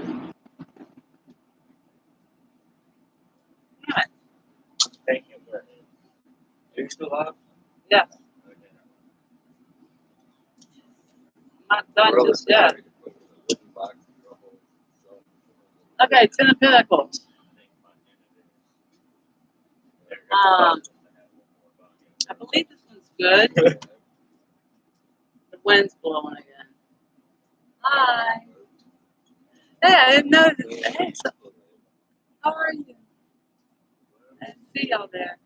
Thank you. Are you still alive? Yes, not done just yet. Okay, Ten of Pentacles. I believe this one's good. The wind's blowing again. Hi. Hey, I didn't know this. Hey, so, how are you? I didn't see y'all there.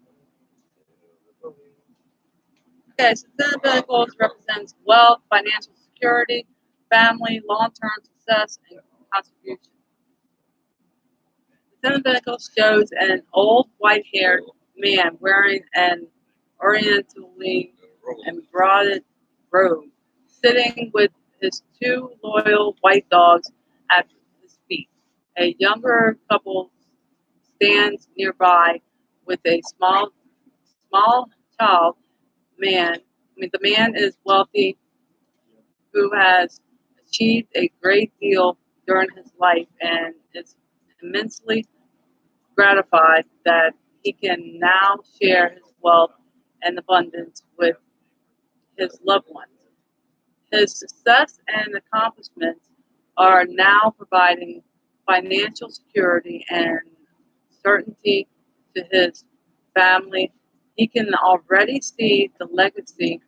Okay, so Ten of Pentacles represents wealth, financial security, family, long-term success, and contribution. The Ten of Pentacles shows an old white-haired man wearing an orientally embroidered robe, sitting with his two loyal white dogs at his feet. A younger couple stands nearby with a small child. The man is wealthy, who has achieved a great deal during his life and is immensely gratified that he can now share his wealth and abundance with his loved ones. His success and accomplishments are now providing financial security and certainty to his family. He can already see the legacy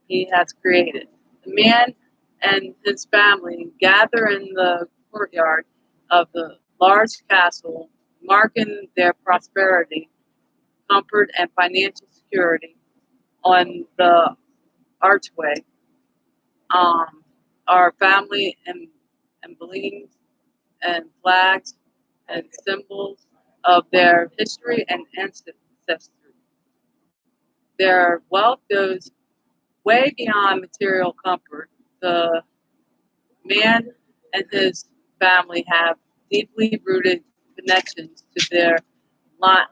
he has created. The man and his family gather in the courtyard of the large castle, marking their prosperity, comfort, and financial security. On the archway are family emblems and flags and symbols of their history and ancestry. Their wealth goes way beyond material comfort. The man and his family have deeply rooted connections to their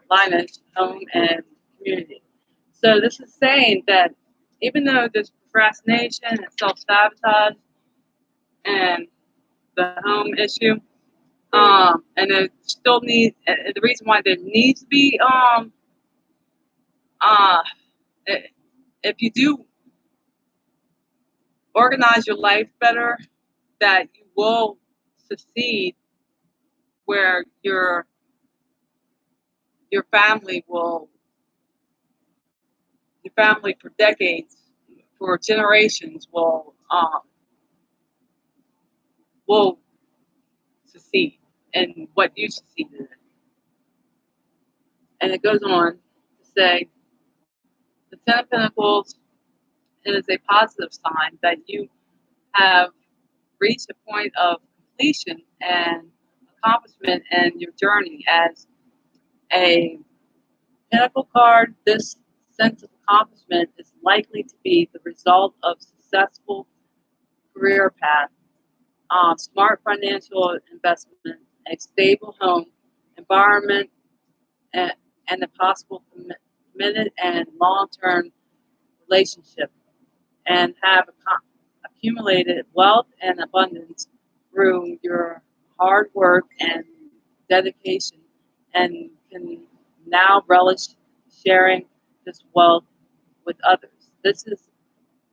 lineage, home, and community. So this is saying that even though there's procrastination and self-sabotage and the home issue, and it still needs, the reason why there needs to be, uh, if you do organize your life better, that you will succeed where your family will your family for decades, for generations will succeed in what you succeeded in. And it goes on to say the Ten of Pentacles is a positive sign that you have reached a point of completion and accomplishment in your journey as a Pentacle card. This sense of accomplishment is likely to be the result of successful career path, smart financial investment, a stable home environment, and, and a possible committed and long-term relationship, and have accumulated wealth and abundance through your hard work and dedication, and can now relish sharing this wealth with others. This is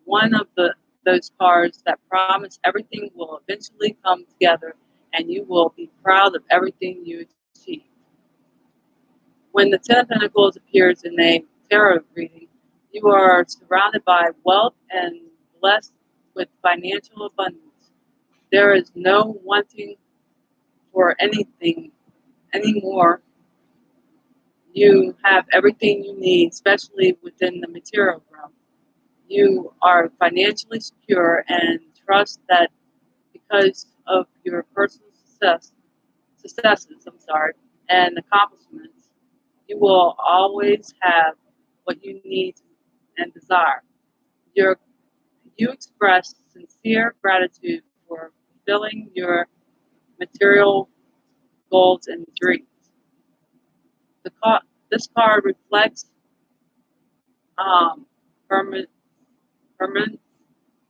one of those cards that promise everything will eventually come together and you will be proud of everything you achieve. When the Ten of Pentacles appears in a tarot reading, you are surrounded by wealth and blessed with financial abundance. There is no wanting for anything anymore. You have everything you need, especially within the material realm. You are financially secure and trust that because of your personal successes, and accomplishments, you will always have what you need and desire. Your, you express sincere gratitude for fulfilling your material goals and dreams. This card reflects um, permanent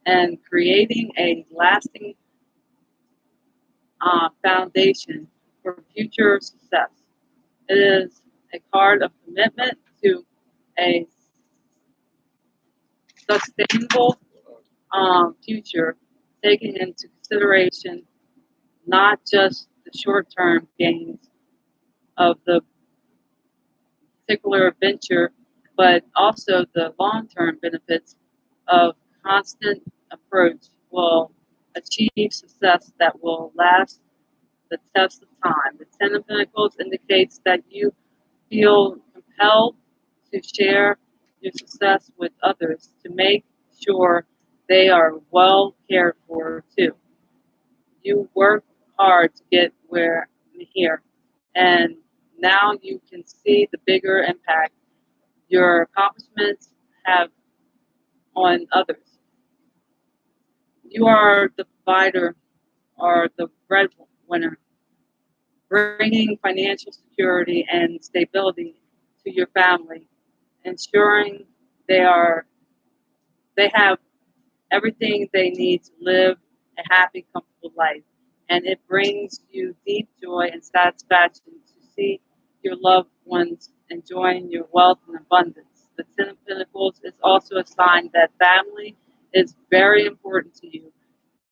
and creating a lasting foundation for future success. It is a card of commitment to a sustainable future, taking into consideration not just the short term gains of the particular venture, but also the long term benefits of constant approach will achieve success that will last the test of time. The Ten of Pentacles indicates that you feel compelled to share your success with others to make sure they are well cared for too. You work hard to get where here, and now you can see the bigger impact your accomplishments have on others. You are the provider or the breadwinner, bringing financial security and stability to your family, ensuring they are they have everything they need to live a happy, comfortable life. And it brings you deep joy and satisfaction to see your loved ones enjoying your wealth and abundance. The Ten of Pentacles is also a sign that family is very important to you.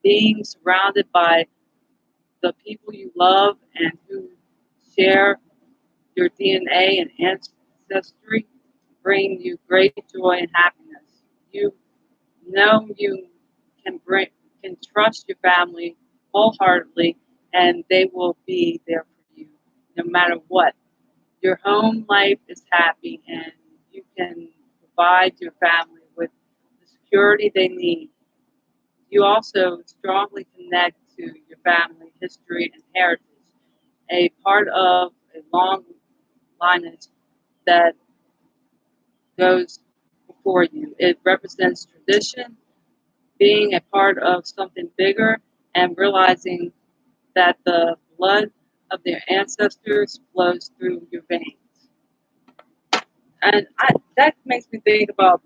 Being surrounded by the people you love and who share your DNA and ancestry bring you great joy and happiness. You know you can trust your family wholeheartedly, and they will be there for you no matter what. Your home life is happy, and you can provide your family with the security they need. You also strongly connect to your family history and heritage, a part of a long lineage that goes before you. It represents tradition, being a part of something bigger, and realizing that the blood of their ancestors flows through your veins. And that makes me think about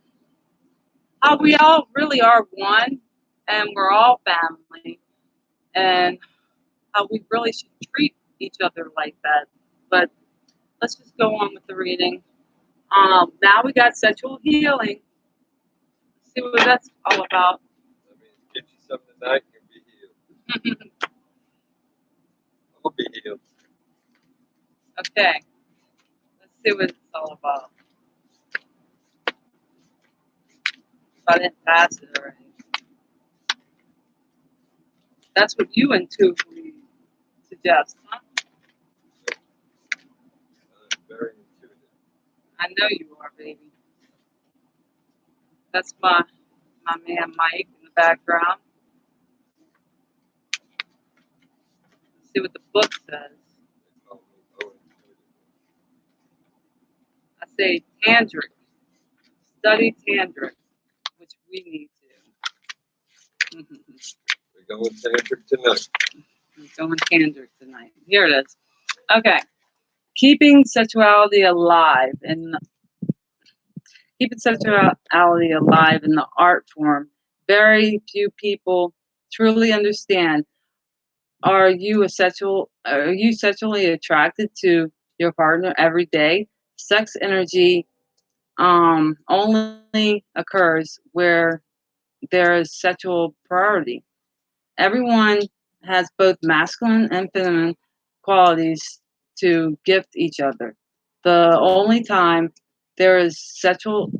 how we all really are one, and we're all family, and how we really should treat each other like that. But let's just go on with the reading. Now we got sexual healing. Let's see what that's all about. I mean, get you something tonight, you'll be healed. I'll be healed. Okay, let's see what it's all about. If I didn't pass it already. That's what you intuitively suggest, huh? Very intuitive. I know you are, baby. That's my man Mike in the background. Let's see what the book says. They call me so intuitive. I say tantric. Study tantric, which we need to. We're going tantric tonight. We're going tantric tonight. Here it is. Okay. Keeping sexuality alive and keeping sexuality alive in the art form. Very few people truly understand. Are you sexually attracted to your partner every day? Sex energy only occurs where there is sexual priority. Everyone has both masculine and feminine qualities to gift each other. The only time there is sexual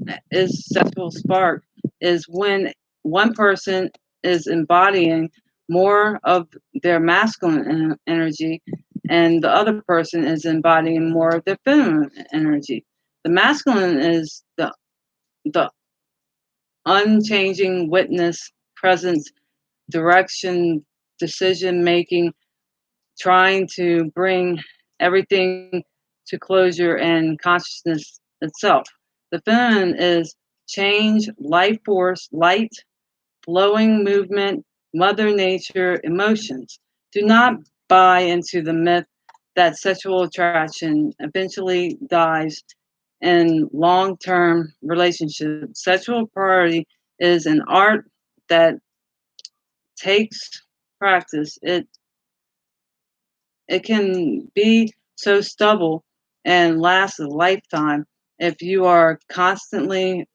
spark is when one person is embodying more of their masculine energy and the other person is embodying more of their feminine energy. The masculine is the unchanging witness, presence, direction, decision making, trying to bring everything to closure and consciousness itself. The feminine is change, life force, light, flowing movement, mother nature, emotions. Do not buy into the myth that sexual attraction eventually dies in long term relationships. Sexual priority is an art that takes practice. It can be so stubble and last a lifetime if you are constantly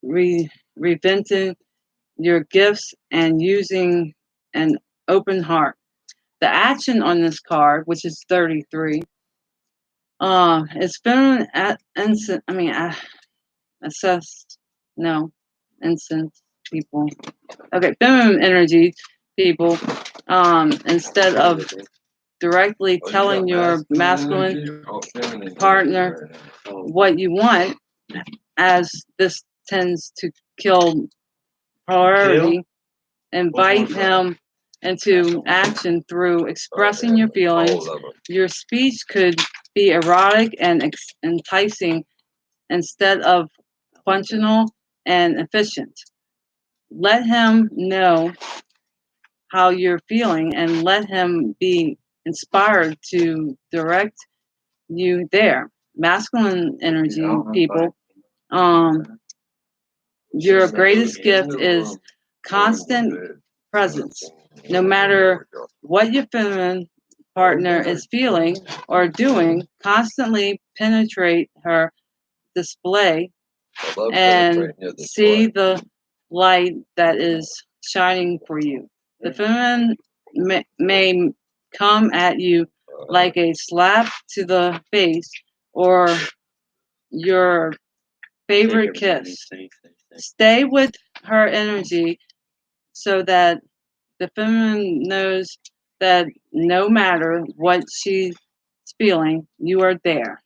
reventing your gifts and using an open heart. The action on this card, which is 33, it's feminine at instant. I mean, assess no incense people. Okay, feminine energy people. Instead of directly telling your masculine partner what you want, as this tends to kill priority, invite him into action through expressing your feelings. Your speech could be erotic and enticing instead of functional and efficient. Let him know how you're feeling and let him be inspired to direct you there. Masculine energy people, your greatest gift is constant presence. No matter what your feminine partner is feeling or doing, constantly penetrate her display and see the light that is shining for you. The feminine may come at you like a slap to the face or your favorite kiss. Stay with her energy so that the feminine knows that no matter what she's feeling, you are there.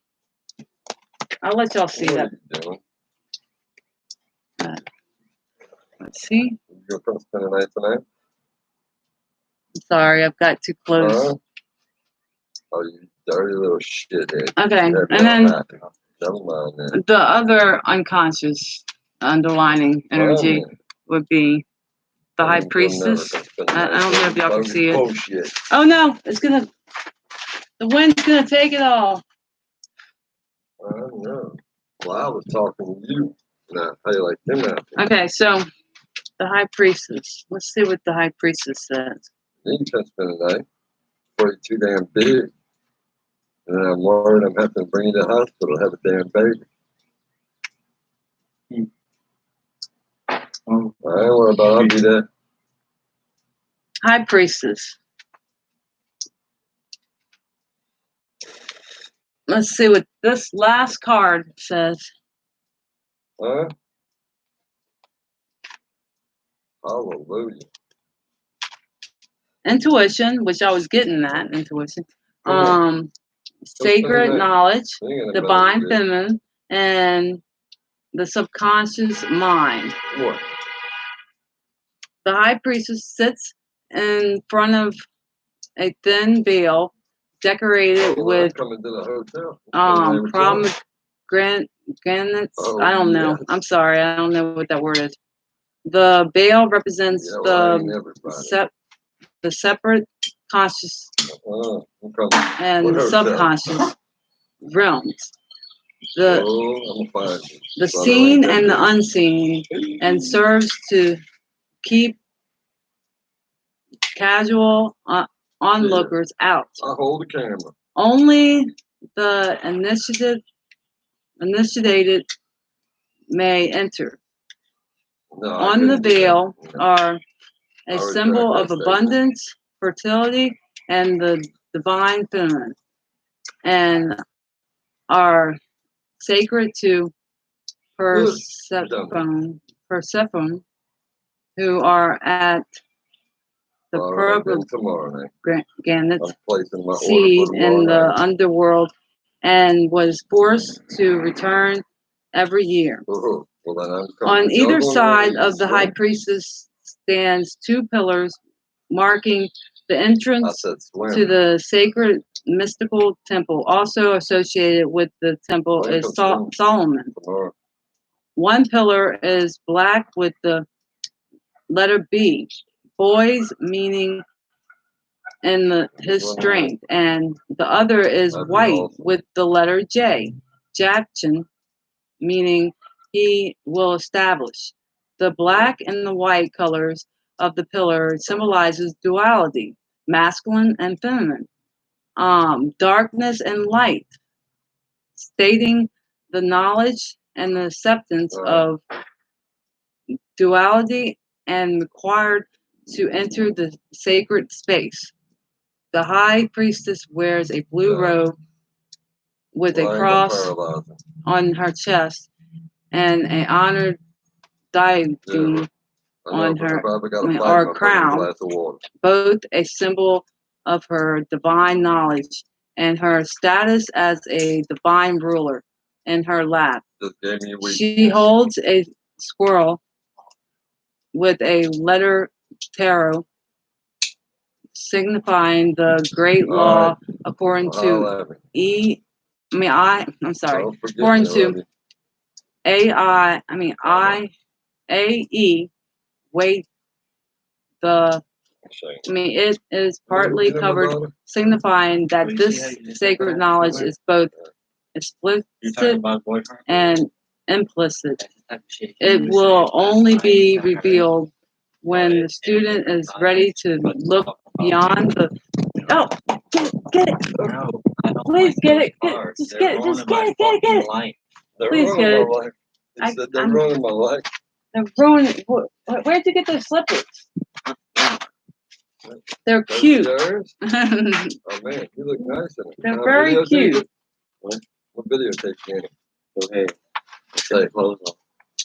I'll let y'all see that. Let's see. You're going to spend the night tonight? I'm sorry, I've got too close. Oh, you dirty little shithead. Okay, and then the other unconscious underlining energy would be the high priestess. I don't know if y'all can see it. Bullshit. Oh no, the wind's gonna take it all. I don't know. Well, I was talking to you. Now, how you like them now? Okay, so the high priestess. Let's see what the high priestess says. You can spend the night. 42 damn big. And I'm worried I'm having to bring you to the hospital to have a damn baby. I ain't worried about it. I'll be there. High priestess. Let's see what this last card says. Huh? Hallelujah. Intuition, which I was getting at, intuition. Sacred knowledge, divine feminine, and the subconscious mind. What? The high priestess sits in front of a thin veil decorated with pomegranates. I don't know. I'm sorry. I don't know what that word is. The veil represents the separate conscious and subconscious realms. The seen and the unseen, and serves to keep casual onlookers out. I hold the camera. Only the initiated may enter. No, on the veil are a symbol of abundance, fertility, and the divine feminine, and are sacred to Persephone, who are at the pomegranate seed in the underworld, and was forced to return every year. On either side of the high priestess stands two pillars marking the entrance to the sacred mystical temple. Also associated with the temple is Solomon. One pillar is black with the letter B, boys meaning in his strength, and the other is white with the letter J, Jachin, meaning he will establish. The black and the white colors of the pillar symbolizes duality, masculine and feminine, darkness and light, stating the knowledge and the acceptance of duality and required to enter the sacred space. The high priestess wears a blue robe with a cross on her chest and an honored diadem on her, or crown, both a symbol of her divine knowledge and her status as a divine ruler in her lap. She holds a scroll with a letter tarot signifying the great law according to according to IAE, weight it is partly covered, signifying that this sacred knowledge is both explicit and implicit. It will only be revealed when the student is ready to look beyond the. Oh, get it! Please get it! Just get it! Just get it! Get it! Get it! Please get it! I'm ruining my life. They're ruining. Where'd you get those slippers? They're cute. Oh man, you look nice in it. They're very cute. What videotape can it? Okay. Say clothes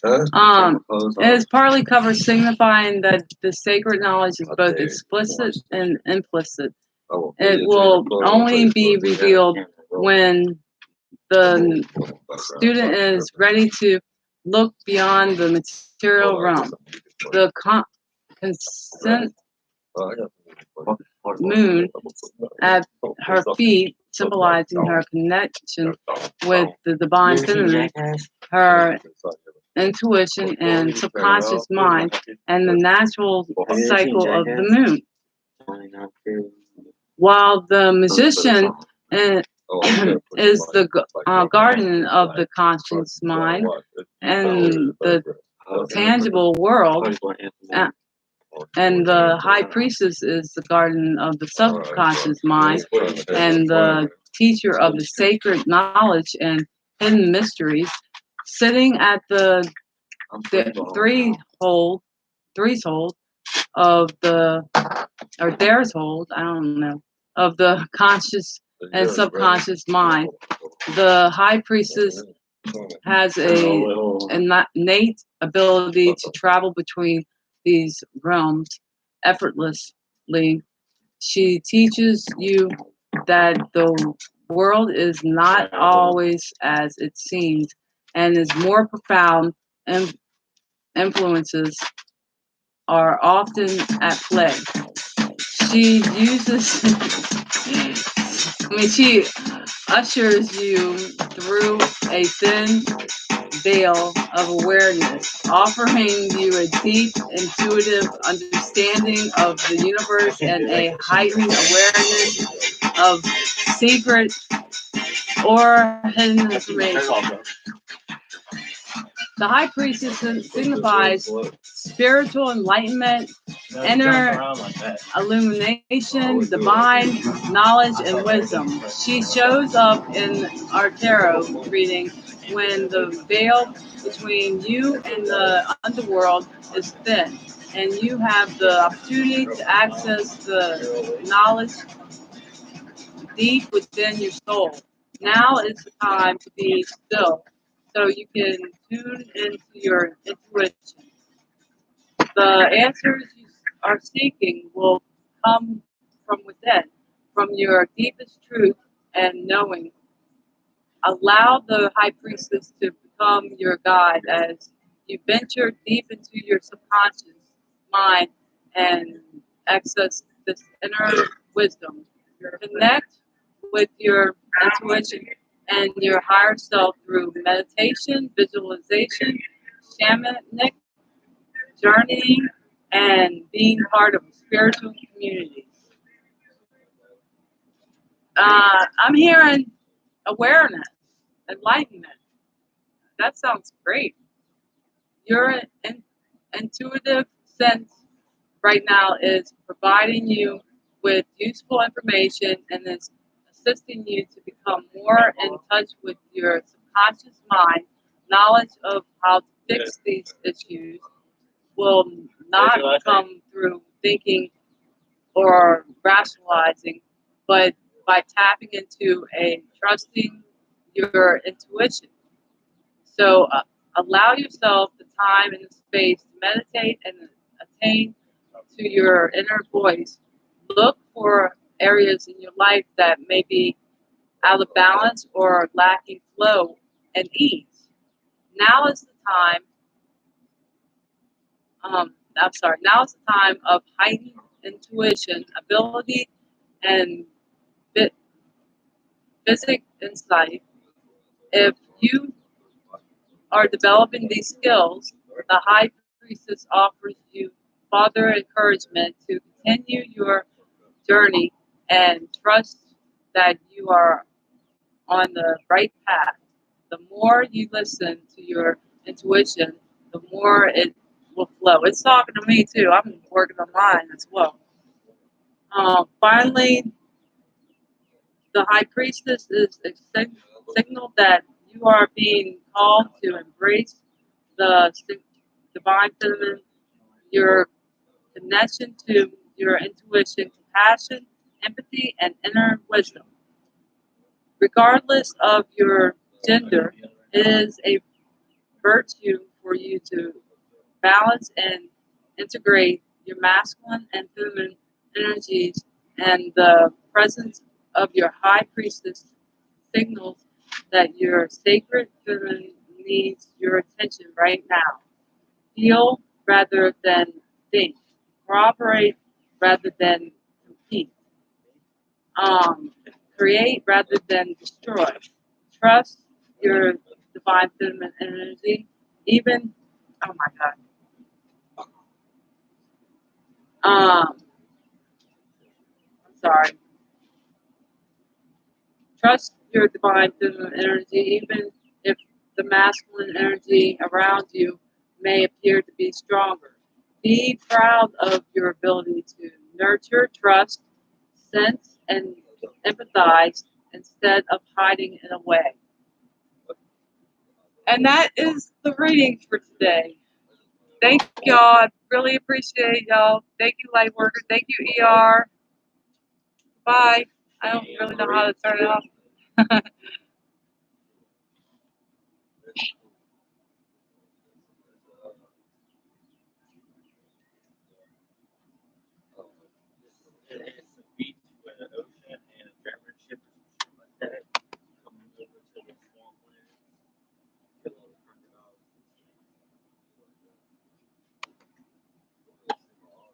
on. Huh? It is partly covered, signifying that the sacred knowledge is both explicit and implicit. It will only be revealed when the student is ready to look beyond the material realm. The consent moon at her feet, symbolizing her connection with the divine feminine, her intuition and subconscious mind, and the natural cycle of the moon. While the magician is the guardian of the conscious mind and the tangible world, and the high priestess is the guardian of the subconscious mind and the teacher of the sacred knowledge and hidden mysteries, sitting at the threefold of the, or there's hold, I don't know, of the conscious and subconscious mind. The high priestess has an innate ability to travel between these realms effortlessly. She teaches you that the world is not always as it seems and is more profound, and influences are often at play. She uses, she ushers you through a thin veil of awareness, offering you a deep, intuitive understanding of the universe and a heightened awareness of secret or hidden information. The high priestess signifies spiritual enlightenment, inner illumination, divine knowledge, and wisdom. She shows up in our tarot reading when the veil between you and the underworld is thin, and you have the opportunity to access the knowledge deep within your soul. Now is the time to be still so you can tune into your intuition. The answers you are seeking will come from within, from your deepest truth and knowing. Allow the high priestess to become your guide as you venture deep into your subconscious mind and access this inner wisdom. Connect with your intuition and your higher self through meditation, visualization, shamanic journeying, and being part of spiritual communities. I'm hearing awareness, enlightenment. That sounds great. Your intuitive sense right now is providing you with useful information and is assisting you to become more in touch with your subconscious mind. Knowledge of how to fix these issues will not come through thinking or rationalizing, but by tapping into a trusting your intuition. So allow yourself the time and the space to meditate and attain to your inner voice. Look for areas in your life that may be out of balance or lacking flow and ease. Now is the time. Now is the time of heightened intuition, ability, and physic insight. If you are developing these skills, the High Priestess offers you further encouragement to continue your journey and trust that you are on the right path. The more you listen to your intuition, the more it will flow. It's talking to me too. I'm working on mine as well. Finally, the High Priestess is a signal that you are being called to embrace the divine feminine, your connection to your intuition, compassion, empathy, and inner wisdom. Regardless of your gender, it is a virtue for you to balance and integrate your masculine and feminine energies, and the presence of your high priestess signals that your sacred feminine needs your attention right now. Feel rather than think. Cooperate rather than compete. Um, Create rather than destroy. Trust your divine feminine energy, even, oh my God. I'm sorry. Trust your divine feminine energy, even if the masculine energy around you may appear to be stronger. Be proud of your ability to nurture, trust, sense, and empathize instead of hiding it away. And that is the reading for today. Thank y'all. I really appreciate y'all. Thank you, Lightworker. Thank you, ER. Bye. I don't really know how to turn it off.